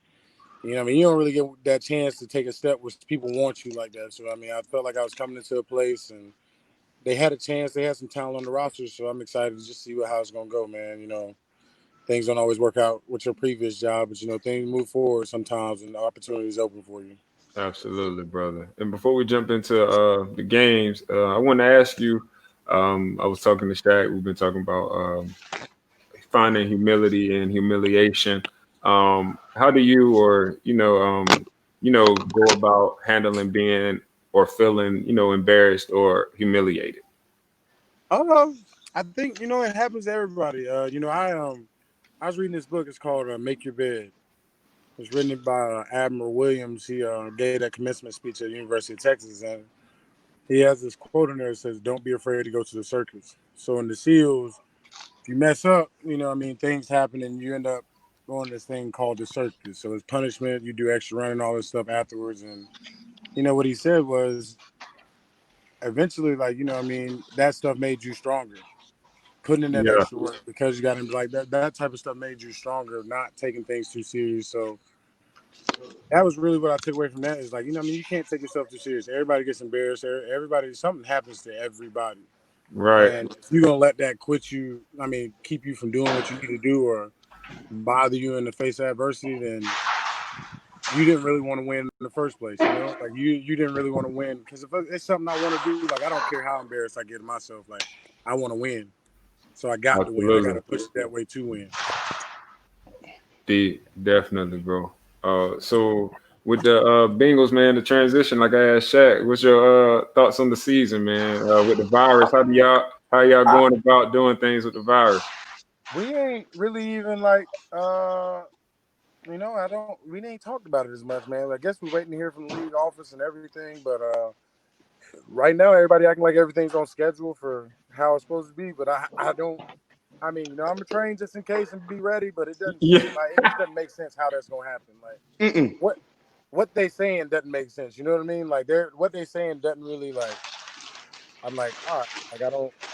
Speaker 6: You don't really get that chance to take a step where people want you like that. So, I felt like I was coming into a place and they had a chance. They had some talent on the roster. So, I'm excited to just see how it's going to go, man. Things don't always work out with your previous job, but, things move forward sometimes and the opportunities open for you.
Speaker 3: absolutely, brother. And before we jump into the games, I want to ask you. I was talking to Shaq. We've been talking about finding humility and humiliation. How do you, or go about handling being or feeling, embarrassed or humiliated?
Speaker 6: Uh, I think, it happens to everybody. I was reading this book. It's called Make Your Bed. It's written by Admiral Williams. He gave that commencement speech at the University of Texas, and he has this quote in there that says, "Don't be afraid to go to the circus." So in the SEALs, if you mess up, things happen and you end up going to this thing called the circus. So it's punishment. You do extra running, all this stuff afterwards. And what he said was eventually, like, that stuff made you stronger. Putting in that
Speaker 3: Yeah,
Speaker 6: extra work because you got to like that type of stuff made you stronger, not taking things too serious. So that was really what I took away from that is like, you can't take yourself too serious. Everybody gets embarrassed. Everybody, something happens to everybody.
Speaker 3: right.
Speaker 6: And if you're gonna let that keep you from doing what you need to do or bother you in the face of adversity, then you didn't really want to win in the first place. Like you didn't really want to win because if it's something I want to do, like I don't care how embarrassed I get of myself, like I want to win, so I got to win. I got
Speaker 3: Absolutely.
Speaker 6: to push it that way to win.
Speaker 3: Definitely, bro. So with the Bengals, man, the transition, like I asked Shaq, what's your thoughts on the season, man? With the virus, how y'all going about doing things with the virus?
Speaker 6: We ain't really even like I don't. We ain't talked about it as much, man. I guess we're waiting to hear from the league office and everything, but right now everybody acting like everything's on schedule for how it's supposed to be, but I don't. I'm a train just in case and be ready, but it doesn't
Speaker 3: Yeah,
Speaker 6: seem like it just doesn't make sense how that's gonna happen. Like
Speaker 5: Mm-mm.
Speaker 6: what what they saying doesn't make sense. You know what I mean? Like what they saying doesn't really like. I'm like, all right, like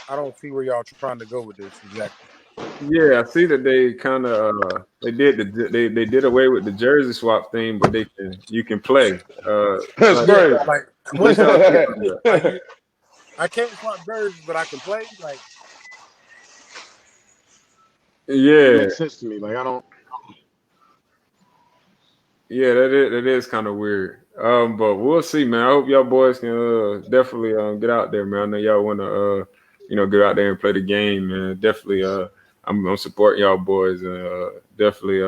Speaker 6: I don't see where y'all trying to go with this exactly.
Speaker 3: Yeah, I see that they kind of they did away with the jersey swap thing, but you can play.
Speaker 5: That's
Speaker 3: Like,
Speaker 6: Yeah,
Speaker 5: crazy.
Speaker 6: like
Speaker 3: what y'all think
Speaker 6: yeah,
Speaker 3: about that?
Speaker 6: like I can't swap jerseys, but I can play. Like it
Speaker 3: Yeah,
Speaker 6: makes sense to me. Like I don't.
Speaker 3: yeah, that is kind of weird. But we'll see, man. I hope y'all boys can definitely get out there, man. I know y'all want to get out there and play the game, man. Definitely I'm supporting y'all boys and definitely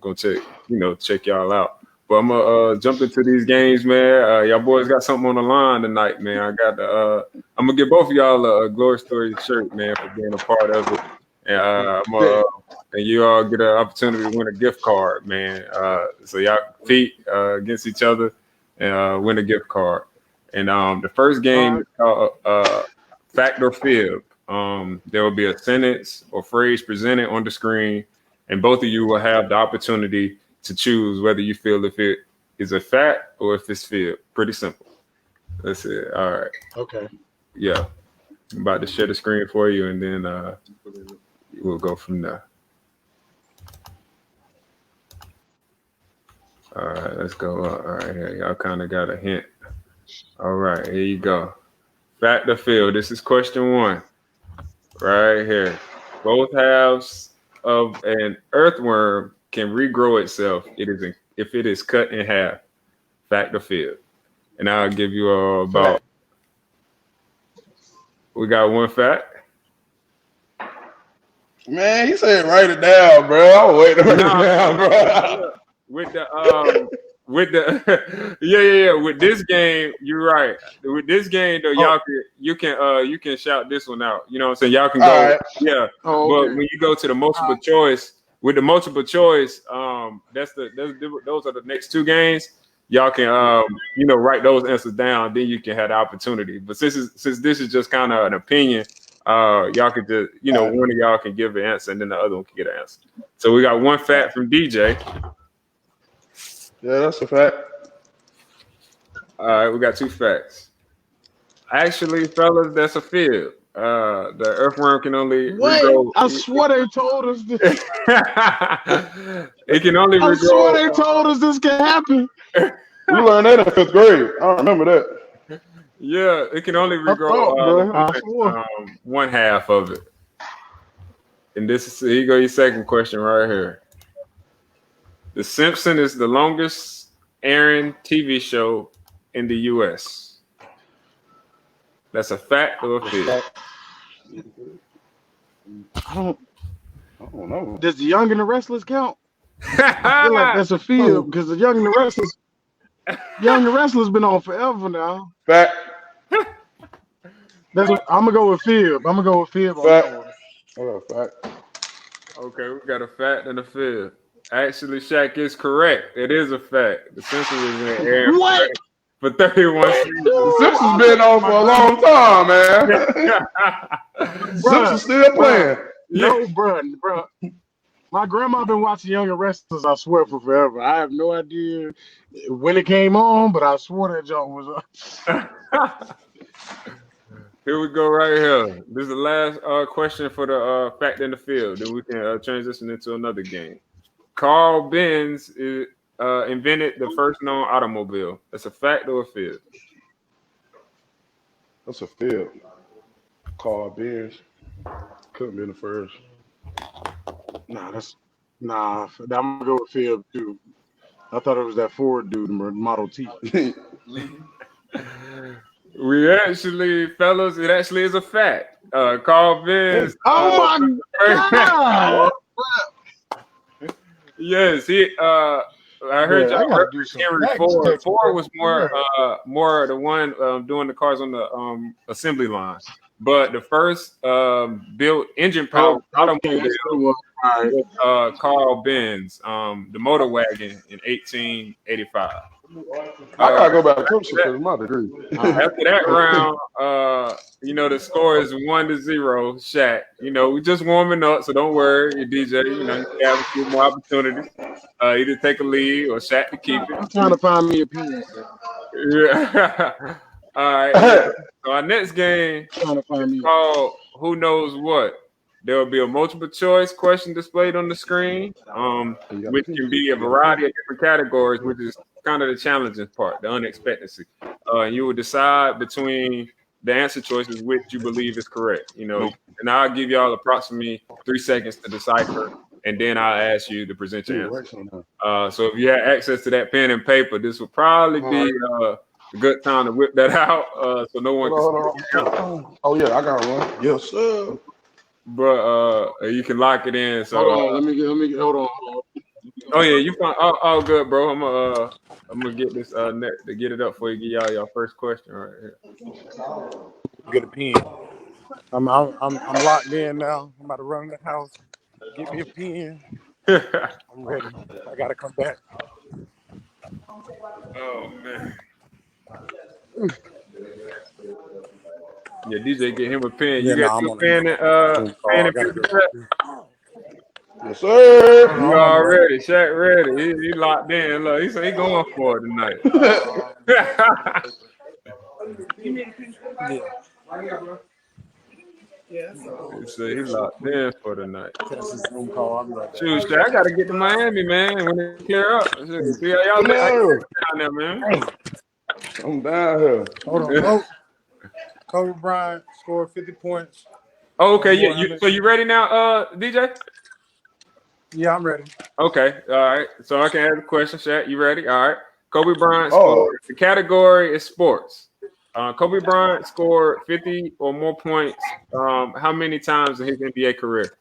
Speaker 3: gonna check y'all out. But I'm gonna jump into these games, man. Y'all boys got something on the line tonight, man. I'm gonna give both of y'all a Glory Story shirt, man, for being a part of it. And and you all get an opportunity to win a gift card, man. So y'all compete against each other and win a gift card. And the first game is called Fact or Fib. There will be a sentence or phrase presented on the screen, and both of you will have the opportunity to choose whether you feel if it is a fact or if it's fib. Pretty simple. That's it. All right.
Speaker 6: Okay.
Speaker 3: Yeah. I'm about to share the screen for you, and then we'll go from there. All right, let's go. All right, here y'all kind of got a hint. All right, here you go. Fact or fib. This is question 1. Right here. Both halves of an earthworm can regrow itself. If it is cut in half. Fact or fib. And I'll give you about. We got one fact.
Speaker 5: Man, he said write it down, bro. I'm waiting to write it down, bro.
Speaker 3: With the yeah. With this game, you're right. With this game though, you can shout this one out. You know what I'm saying? Y'all can go,
Speaker 5: Right.
Speaker 3: yeah.
Speaker 6: Oh,
Speaker 3: But
Speaker 6: okay.
Speaker 3: when you go to the multiple choice, with the multiple choice, those are the next 2 games. Y'all can write those answers down. Then you can have the opportunity. But since this is just kind of an opinion, y'all could just one of y'all can give an answer and then the other one can get an answer. So we got one fact from DJ.
Speaker 5: Yeah, that's a fact.
Speaker 3: All right, we got 2 facts. Actually, fellas, that's a fib. The earthworm can only regrow.
Speaker 6: I swear they told us this.
Speaker 3: It can only regrow.
Speaker 6: I swear they told us this can happen.
Speaker 5: We learned that in 5th grade. I remember that.
Speaker 3: Yeah, it can only regrow one half of it. And here you go, your second question right here. The Simpsons is the longest airing TV show in the U.S. That's a fact or a fib?
Speaker 6: I don't
Speaker 5: know.
Speaker 6: Does the Young and the Restless count? I feel like that's a fib because the Young and the Restless been on forever now.
Speaker 5: Fact.
Speaker 6: I'm gonna go with fib. I'm gonna go with fib on that one.
Speaker 5: Oh, fact.
Speaker 3: Okay, we got a fact and a fib. Actually, Shaq is correct. It is a fact. The Simpsons has been airing for 31 seasons.
Speaker 5: The Simpsons been on for a long time, man. Simpsons still playing.
Speaker 6: No, bro. My grandma been watching Young and Restless, I swear, for forever. I have no idea when it came on, but I swore that joke was up.
Speaker 3: Here we go right here. This is the last question for the fact in the field. Then we can transition into another game. Carl Benz invented the first known automobile. That's a fact or a fib?
Speaker 5: That's a fib. Carl Benz. Couldn't be the first.
Speaker 6: I'm gonna go with fib too. I thought it was that Ford dude, Model T.
Speaker 3: Fellas, it actually is a fact. Carl Benz.
Speaker 6: Oh my God!
Speaker 3: Yes, I heard y'all. Henry Ford. Ford was more the one doing the cars on the assembly line. But the first built engine powered automobile was Carl Benz, the motor wagon in 1885.
Speaker 5: I gotta go back to Clemson because of my degree.
Speaker 3: After that round, the score is 1-0. Shaq. We just warming up, so don't worry, DJ. You have a few more opportunities. Either take a lead or Shaq to keep it.
Speaker 6: I'm trying to find me a piece.
Speaker 3: Yeah. All right. So our next game is called Who Knows What. There will be a multiple choice question displayed on the screen, which can be a variety of different categories, which is kind of the challenging part, the unexpectancy. You will decide between the answer choices which you believe is correct. You know, and I'll give y'all approximately 3 seconds to decipher, and then I'll ask you to present your answer. So if you have access to that pen and paper, this will probably be a good time to whip that out, so no one can.
Speaker 5: Oh yeah, I got one. Yes, sir.
Speaker 3: But you can lock it in. So
Speaker 5: hold on, let me get. Hold on.
Speaker 3: Oh yeah, you fine. All good, bro. I'm gonna get this net to get it up for you. Get y'all first question right here.
Speaker 6: Get a pen. I'm locked in now. I'm about to run in the house. Get me a pen. I'm ready. I gotta come back.
Speaker 3: Oh man. Yeah, DJ, get him a pen.
Speaker 6: Yeah,
Speaker 3: You got your pen and pen and paper.
Speaker 5: Yes, sir.
Speaker 3: You already, Shaq ready. He locked in. Look, he said he going for it tonight. He said he locked in for the night. Shoot, Shaq, I gotta get to Miami, man. When it clear up, see how y'all down there, man.
Speaker 5: I'm down here.
Speaker 6: Hold on. Kobe Bryant scored 50 points.
Speaker 3: Oh, okay, yeah. So you ready now, DJ?
Speaker 6: Yeah, I'm ready.
Speaker 3: Okay, all right. So I can ask a question, Shaq. You ready? All right. Kobe Bryant scored. The category is sports. Kobe Bryant scored 50 or more points. How many times in his NBA career?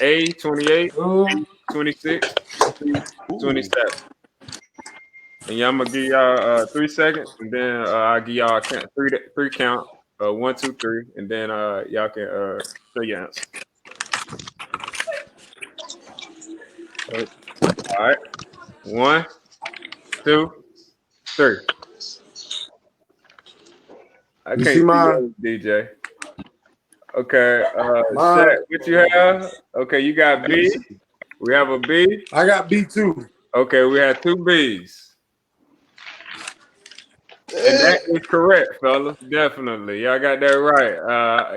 Speaker 3: A, 28, 26, 27. And yeah, I'm gonna give y'all 3 seconds, and then I'll give y'all three count. 1, 2, 3, and then y'all can show your answer. All right. 1, 2, 3. I can't see mine, DJ. Okay, Shaq, what you have? Okay, you got B. We have a B.
Speaker 6: I got B too.
Speaker 3: Okay, we have 2 B's. And that is correct, fellas. Definitely. Y'all got that right.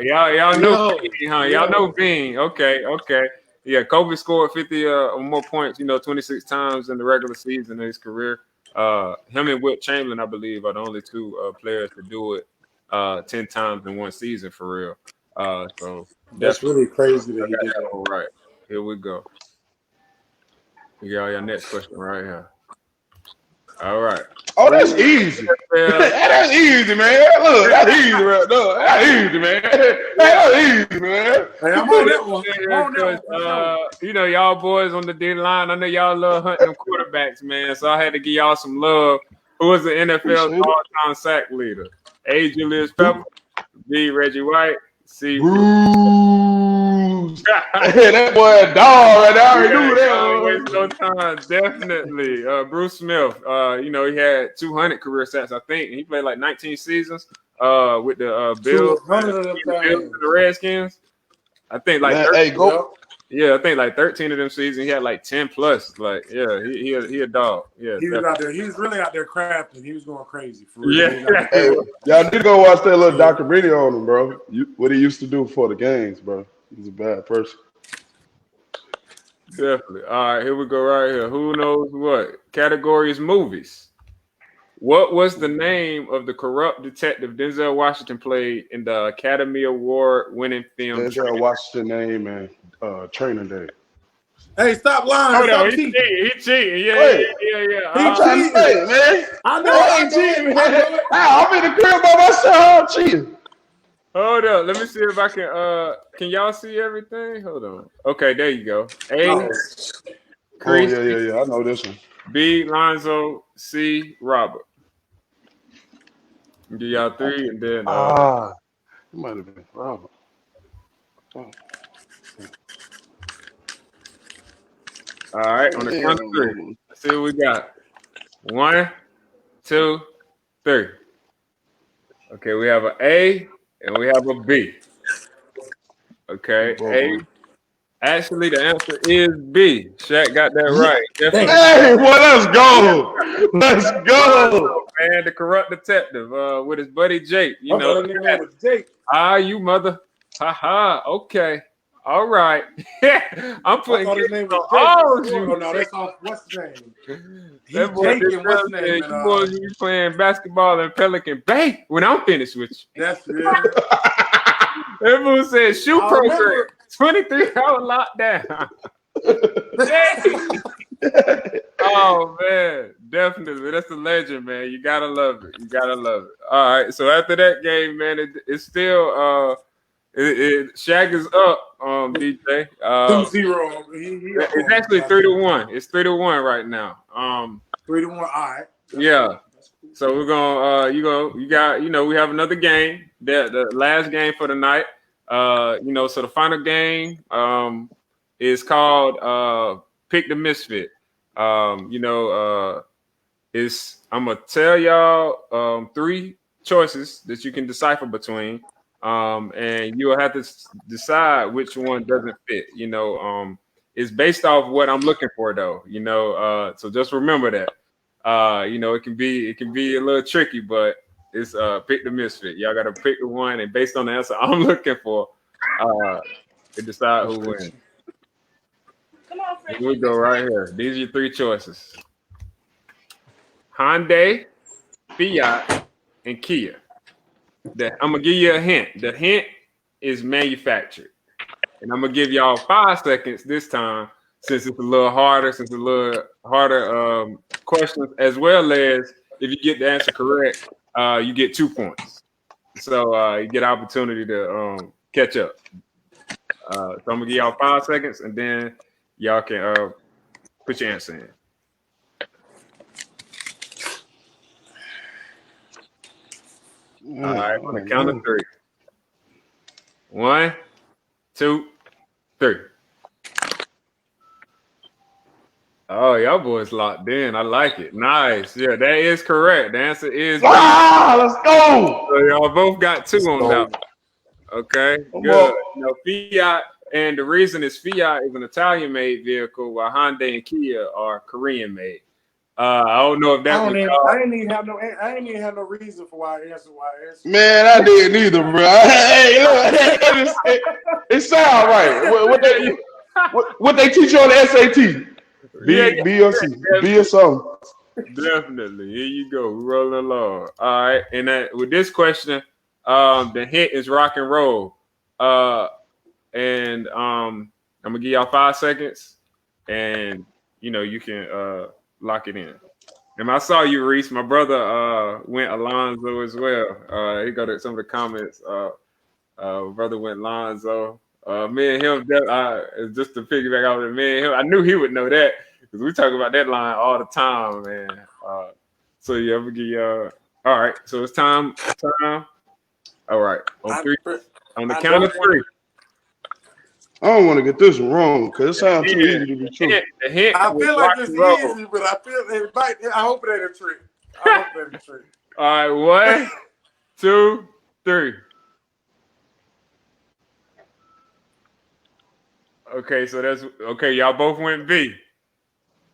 Speaker 3: Y'all know Bean, huh? Y'all know Bean. Okay. Yeah, Kobe scored 50 or more points, 26 times in the regular season of his career. Him and Wilt Chamberlain, I believe, are the only 2 players to do it 10 times in one season for real. So
Speaker 6: that's really crazy that he did that.
Speaker 3: All right. Here we go. We got your next question right here. All right.
Speaker 5: Oh, that's easy. That's easy, man. Look, that's easy right there. That's easy, man. That's easy, man.
Speaker 6: Hey, I'm on that one.
Speaker 3: Y'all boys on the D line. I know y'all love hunting them quarterbacks, man. So I had to give y'all some love. Who was the NFL's all-time sack leader? A. Julius Pepper, B. Reggie White, C.
Speaker 5: Bruce. That boy a dog right now. I knew that.
Speaker 3: Waste no time. Definitely. Bruce Smith. He had 200 career sacks, I think. And he played like 19 seasons with the Bills and the Redskins. I think like 13, I think like 13 of them seasons. He had like 10 plus. Like, yeah, he a dog. Yeah,
Speaker 6: he was out there. He was really out there crafting. He was going crazy for real.
Speaker 5: Yeah. Hey, y'all need to go watch that little documentary on him, bro. What he used to do for the games, bro. He's a bad person.
Speaker 3: Definitely. All right, here we go right here. Who knows what? Category is movies. What was the name of the corrupt detective Denzel Washington played in the Academy Award winning film?
Speaker 5: Denzel Washington name and Training Day.
Speaker 6: Hey, stop lying.
Speaker 3: Oh, no,
Speaker 6: he cheating.
Speaker 3: He cheating. Yeah.
Speaker 5: I'm trying to say, man.
Speaker 6: I know I ain't cheating, man.
Speaker 5: I'm in the crib by myself. I'm cheating.
Speaker 3: Hold up. Let me see if I can y'all see everything? Hold on. Okay, there you go. A. Chris.
Speaker 5: Yeah. I know this one.
Speaker 3: B. Lonzo. C. Robert. Give y'all 3 and then.
Speaker 5: It might have been Robert. Oh.
Speaker 3: All right, on the count of 3. Let's see what we got. 1, 2, 3. Okay, we have an A and we have a B. Okay, A. Actually, the answer is B. Shaq got that right. Definitely.
Speaker 5: Hey, well, let's go. Let's go.
Speaker 3: Man, the corrupt detective with his buddy Jake. You
Speaker 6: mother.
Speaker 3: mother. Ha ha. Okay. All right. I'm
Speaker 6: I
Speaker 3: putting
Speaker 6: thought his name was
Speaker 3: all
Speaker 6: Jason.
Speaker 3: you.
Speaker 6: Oh no, that's off. What's his name? He
Speaker 3: That boy
Speaker 6: Jake and what's his name?
Speaker 3: you boys be playing basketball in Pelican Bay when I'm finished with you.
Speaker 6: That's yeah.
Speaker 3: That boy said shoe
Speaker 6: I
Speaker 3: program.
Speaker 6: remember.
Speaker 3: 23-hour lockdown. Oh man, definitely. That's the legend, man. You gotta love it. You gotta love it. All right. So after that game, man, it's still Shaq is up, DJ.
Speaker 6: 2-0.
Speaker 3: It's actually 3-1. It's 3-1 right now.
Speaker 6: 3-1. All right.
Speaker 3: Yeah. So we're gonna we have another game. The last game for the night. So the final game is called Pick the Misfit. I'm gonna tell y'all 3 choices that you can decipher between. And you'll have to decide which one doesn't fit. It's based off what I'm looking for, though. So just remember that. It can be a little tricky, but it's pick the misfit. Y'all got to pick the one, and based on the answer I'm looking for, to decide who wins.
Speaker 1: Come on, Fred.
Speaker 3: Here we go right here. These are your 3 choices: Hyundai, Fiat, and Kia. I'm gonna give you a hint. The hint is manufactured, and I'm gonna give y'all 5 seconds this time, since it's a little harder. Questions, as well as if you get the answer correct, you get 2 points. So you get opportunity to catch up. So I'm gonna give y'all 5 seconds, and then y'all can put your answer in. All right, on the count of 3. 1, 2, 3. Oh, y'all boys locked in. I like it. Nice. Yeah, that is correct. The answer is
Speaker 5: let's go.
Speaker 3: So y'all both got 2 on that one. Okay, good. Fiat, and the reason is Fiat is an Italian-made vehicle, while Hyundai and Kia are Korean-made. I don't know if that
Speaker 6: I didn't even have no reason for why I answered.
Speaker 5: Man, I didn't either, bro. Hey, look, it sounds right. What they teach you on the SAT? B or C, B or something.
Speaker 3: Definitely. Here you go. We're rolling along. All right. And with this question, the hint is rock and roll. And I'm gonna give y'all 5 seconds, and you can lock it in. And I saw you, Reese. My brother went Alonzo as well. He got some of the comments. Brother went Alonzo. Me and him, just to piggyback off of me and him, I knew he would know that because we talk about that line all the time, man. So yeah, I'm gonna give you. All right, so it's time. All right, on the count of 3.
Speaker 5: I don't want to get this one wrong because it sounds too easy to be true.
Speaker 6: I feel like it's easy, but I feel it might. I hope it ain't a trick.
Speaker 3: All right, 1, 2, 3. Okay, so that's okay. Y'all both went B.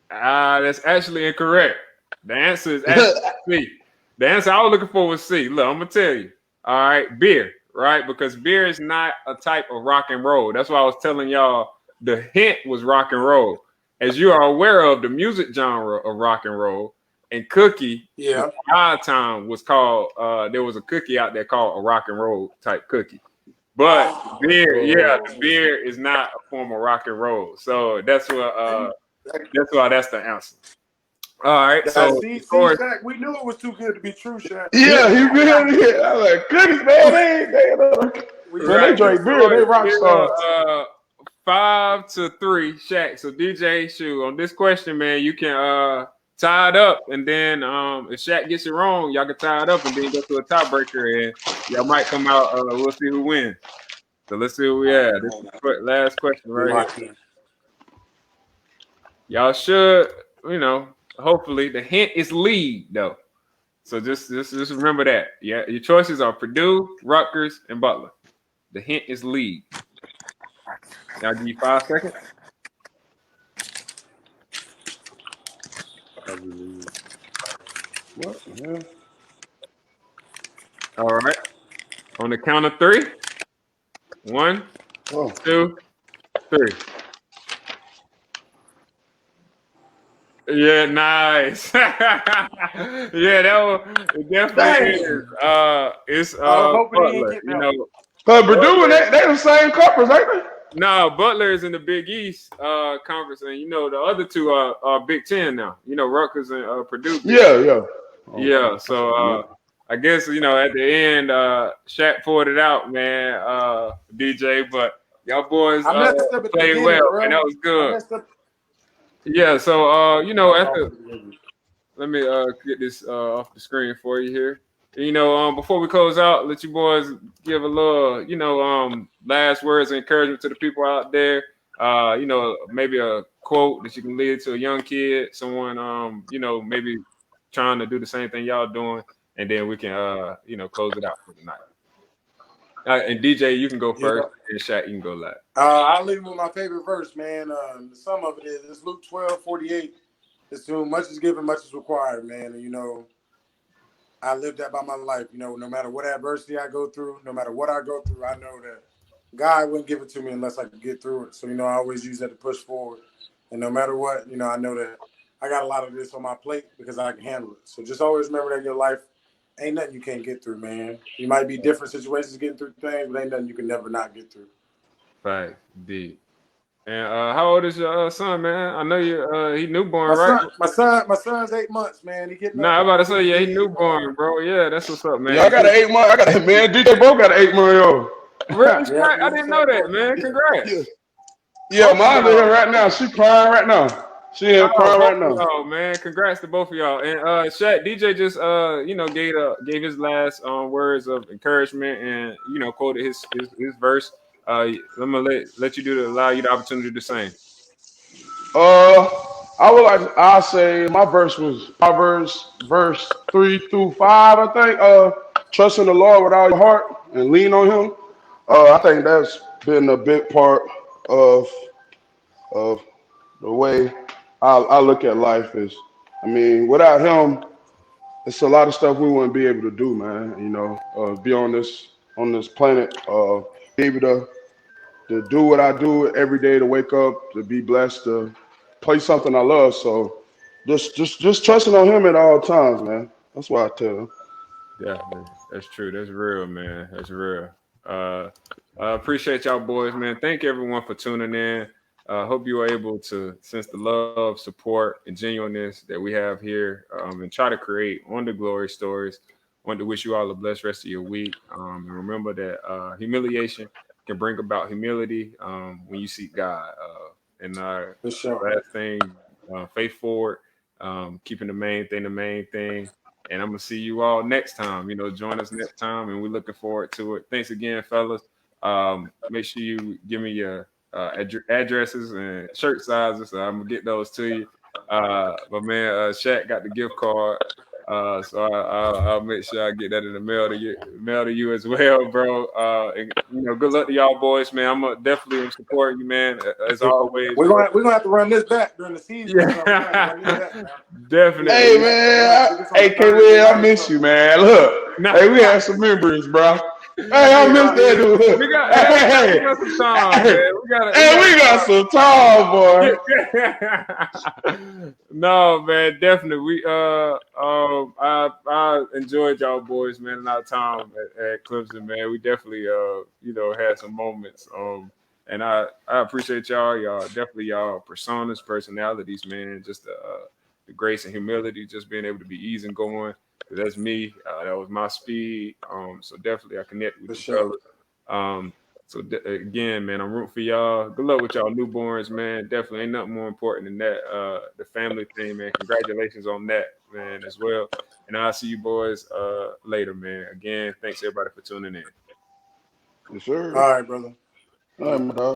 Speaker 3: That's actually incorrect. The answer is actually C. The answer I was looking for was C. Look, I'm gonna tell you. All right, beer, right? Because beer is not a type of rock and roll. That's why I was telling y'all the hint was rock and roll. As you are aware of, the music genre of rock and roll and cookie, our time was called. There was a cookie out there called a rock and roll type cookie. But beer, the beer is not a form of rock and roll. So that's why that's the answer. All right. So
Speaker 6: Shaq, we knew it was too good to be true, Shaq.
Speaker 5: Yeah, he really. I'm like, goodness, man, they drink beer, they rock stars.
Speaker 3: 5-3, Shaq. So DJ, on this question, man, you can tie it up, and then if Shaq gets it wrong, y'all can tie it up and then go to a tiebreaker, and y'all might come out. We'll see who wins. So let's see who we have. This is the last question right here. Y'all should, hopefully the hint is lead though. So just remember that. Yeah, your choices are Purdue, Rutgers, and Butler. The hint is lead. I'll give you 5 seconds.
Speaker 5: What the hell?
Speaker 3: All right. On the count of 3. 1, 2, 3. Yeah, nice. Yeah, that one it definitely is.
Speaker 6: Dang.
Speaker 3: It's
Speaker 6: I was hoping he ain't
Speaker 3: Butler.
Speaker 6: getting
Speaker 3: You
Speaker 6: that
Speaker 3: know,
Speaker 6: one.
Speaker 5: Cause Purdue and
Speaker 3: Butler.
Speaker 5: they the same conference, ain't they?
Speaker 3: No, Butler is in the Big East conference, and you know the other two are Big Ten now. You know, Rutgers and Purdue. Big
Speaker 5: Yeah, yeah. Oh,
Speaker 3: Yeah,
Speaker 5: I should
Speaker 3: so
Speaker 5: have known.
Speaker 3: I guess you know at the end, Shaq poured it out, man, DJ. But y'all boys
Speaker 6: I messed up at the
Speaker 3: played
Speaker 6: beginning,
Speaker 3: well, man. That
Speaker 6: bro.
Speaker 3: was
Speaker 6: I
Speaker 3: good.
Speaker 6: messed up.
Speaker 3: Yeah, so you know,
Speaker 6: I was off
Speaker 3: after
Speaker 6: at the beginning.
Speaker 3: let me get this off the screen for you here. You know, before we close out, let you boys give a little, you know, last words of encouragement to the people out there. You know, maybe a quote that you can lead to a young kid, someone, you know, maybe trying to do the same thing y'all doing, and then we can, you know, close it out for the night. And DJ, you can go
Speaker 6: Yeah.
Speaker 3: first, and Shaq, you can go last.
Speaker 6: I'll leave with my favorite verse, man. The sum of it is it's Luke 12:48. It's to whom much is given, much is required, man. And you know, I live that by my life. You know, no matter what adversity I go through, no matter what I go through, I know that God wouldn't give it to me unless I could get through it. So, you know, I always use that to push forward. And no matter what, you know, I know that I got a lot of this on my plate because I can handle it. So just always remember that in your life ain't nothing you can't get through, man. You might be different situations getting through things, but ain't nothing you can never not get through.
Speaker 3: Right, D. And how old is your son, man? I know you. He
Speaker 6: My
Speaker 3: newborn, right?
Speaker 6: son, my son's 8 months, man. He getting up
Speaker 3: Nah, I'm about
Speaker 6: on
Speaker 3: to
Speaker 6: me
Speaker 3: say,
Speaker 6: every
Speaker 3: yeah, he
Speaker 6: day.
Speaker 3: newborn, bro. Yeah, that's what's up,
Speaker 5: Yeah, I
Speaker 3: man.
Speaker 5: got an 8 month. I got a man. DJ Bo got an 8 month old.
Speaker 3: Really,
Speaker 6: Yeah,
Speaker 3: Shaq? I
Speaker 6: he's
Speaker 3: didn't know that, man.
Speaker 5: Yeah,
Speaker 3: Congrats.
Speaker 5: yeah.
Speaker 3: Both of
Speaker 5: Mine's in here
Speaker 3: y'all.
Speaker 5: right now. She crying right now. She in here
Speaker 3: Oh,
Speaker 5: crying
Speaker 3: both
Speaker 5: right
Speaker 3: of
Speaker 5: now.
Speaker 3: y'all, man. Congrats to both of y'all. And Shaq, DJ just you know, gave his last words of encouragement and you know, quoted his verse. I'm gonna let you allow you the opportunity to sing.
Speaker 5: Uh, I would like. I say my verse was Proverbs verse 3 through 5. I think. Trust in the Lord with all your heart and lean on Him. I think that's been a big part of of the way I look at life. Is I mean, without Him, it's a lot of stuff we wouldn't be able to do, man. You know, be on this planet, be able to do what I do every day, to wake up, to be blessed, to play something I love. So just trusting on Him at all times, man. That's what I tell him.
Speaker 3: Definitely. That's true. That's real, man. That's real. Uh, I appreciate y'all boys, man. Thank everyone for tuning in. Hope you were able to sense the love, support, and genuineness that we have here and try to create on the Glory Stories. Want to wish you all a blessed rest of your week. And remember that humiliation can bring about humility when you seek God. And
Speaker 6: For sure.
Speaker 3: last thing, faith forward, keeping the main thing. And I'm gonna see you all next time. You know, join us next time, and we're looking forward to it. Thanks again, fellas. Make sure you give me your addresses and shirt sizes. So I'm gonna get those to you. But man, Shaq got the gift card, so I'll make sure I get that in the mail to you as well, bro. And you know, good luck to y'all boys, man. Definitely support you, man. As always, bro.
Speaker 6: We're gonna have to run this back during the season or something. We're gonna have to
Speaker 3: Yeah,
Speaker 6: run this back, man.
Speaker 5: Hey
Speaker 3: definitely.
Speaker 6: We're gonna have
Speaker 5: man,
Speaker 6: to do this on a
Speaker 5: AK
Speaker 6: Thursday
Speaker 5: Will, I
Speaker 6: night or
Speaker 5: miss you,
Speaker 6: something.
Speaker 5: man. Look,
Speaker 3: Nah.
Speaker 5: hey, we had some memories, bro. Hey, I
Speaker 6: Yeah,
Speaker 5: miss that dude.
Speaker 3: We got,
Speaker 5: Hey,
Speaker 3: hey, we
Speaker 5: hey,
Speaker 3: got some time,
Speaker 5: hey,
Speaker 3: man. We
Speaker 5: hey,
Speaker 3: gotta
Speaker 5: we got some tall boy.
Speaker 3: no, man, definitely. I enjoyed y'all boys, man, in our time at Clemson, man. We definitely, you know, had some moments. And I appreciate y'all. Y'all definitely y'all personas, personalities, man. Just the grace and humility, just being able to be easy and going. 'Cause that's me. That was my speed. So definitely I connect
Speaker 6: for
Speaker 3: with you
Speaker 6: sure.
Speaker 3: fellas. So again, man, I'm rooting for y'all. Good luck with y'all newborns, man. Definitely ain't nothing more important than that. The family thing, man. Congratulations on that, man, as well. And I'll see you boys later, man. Again, thanks everybody for tuning in.
Speaker 5: Yes, sir.
Speaker 6: All right, brother.
Speaker 5: All right, my dog.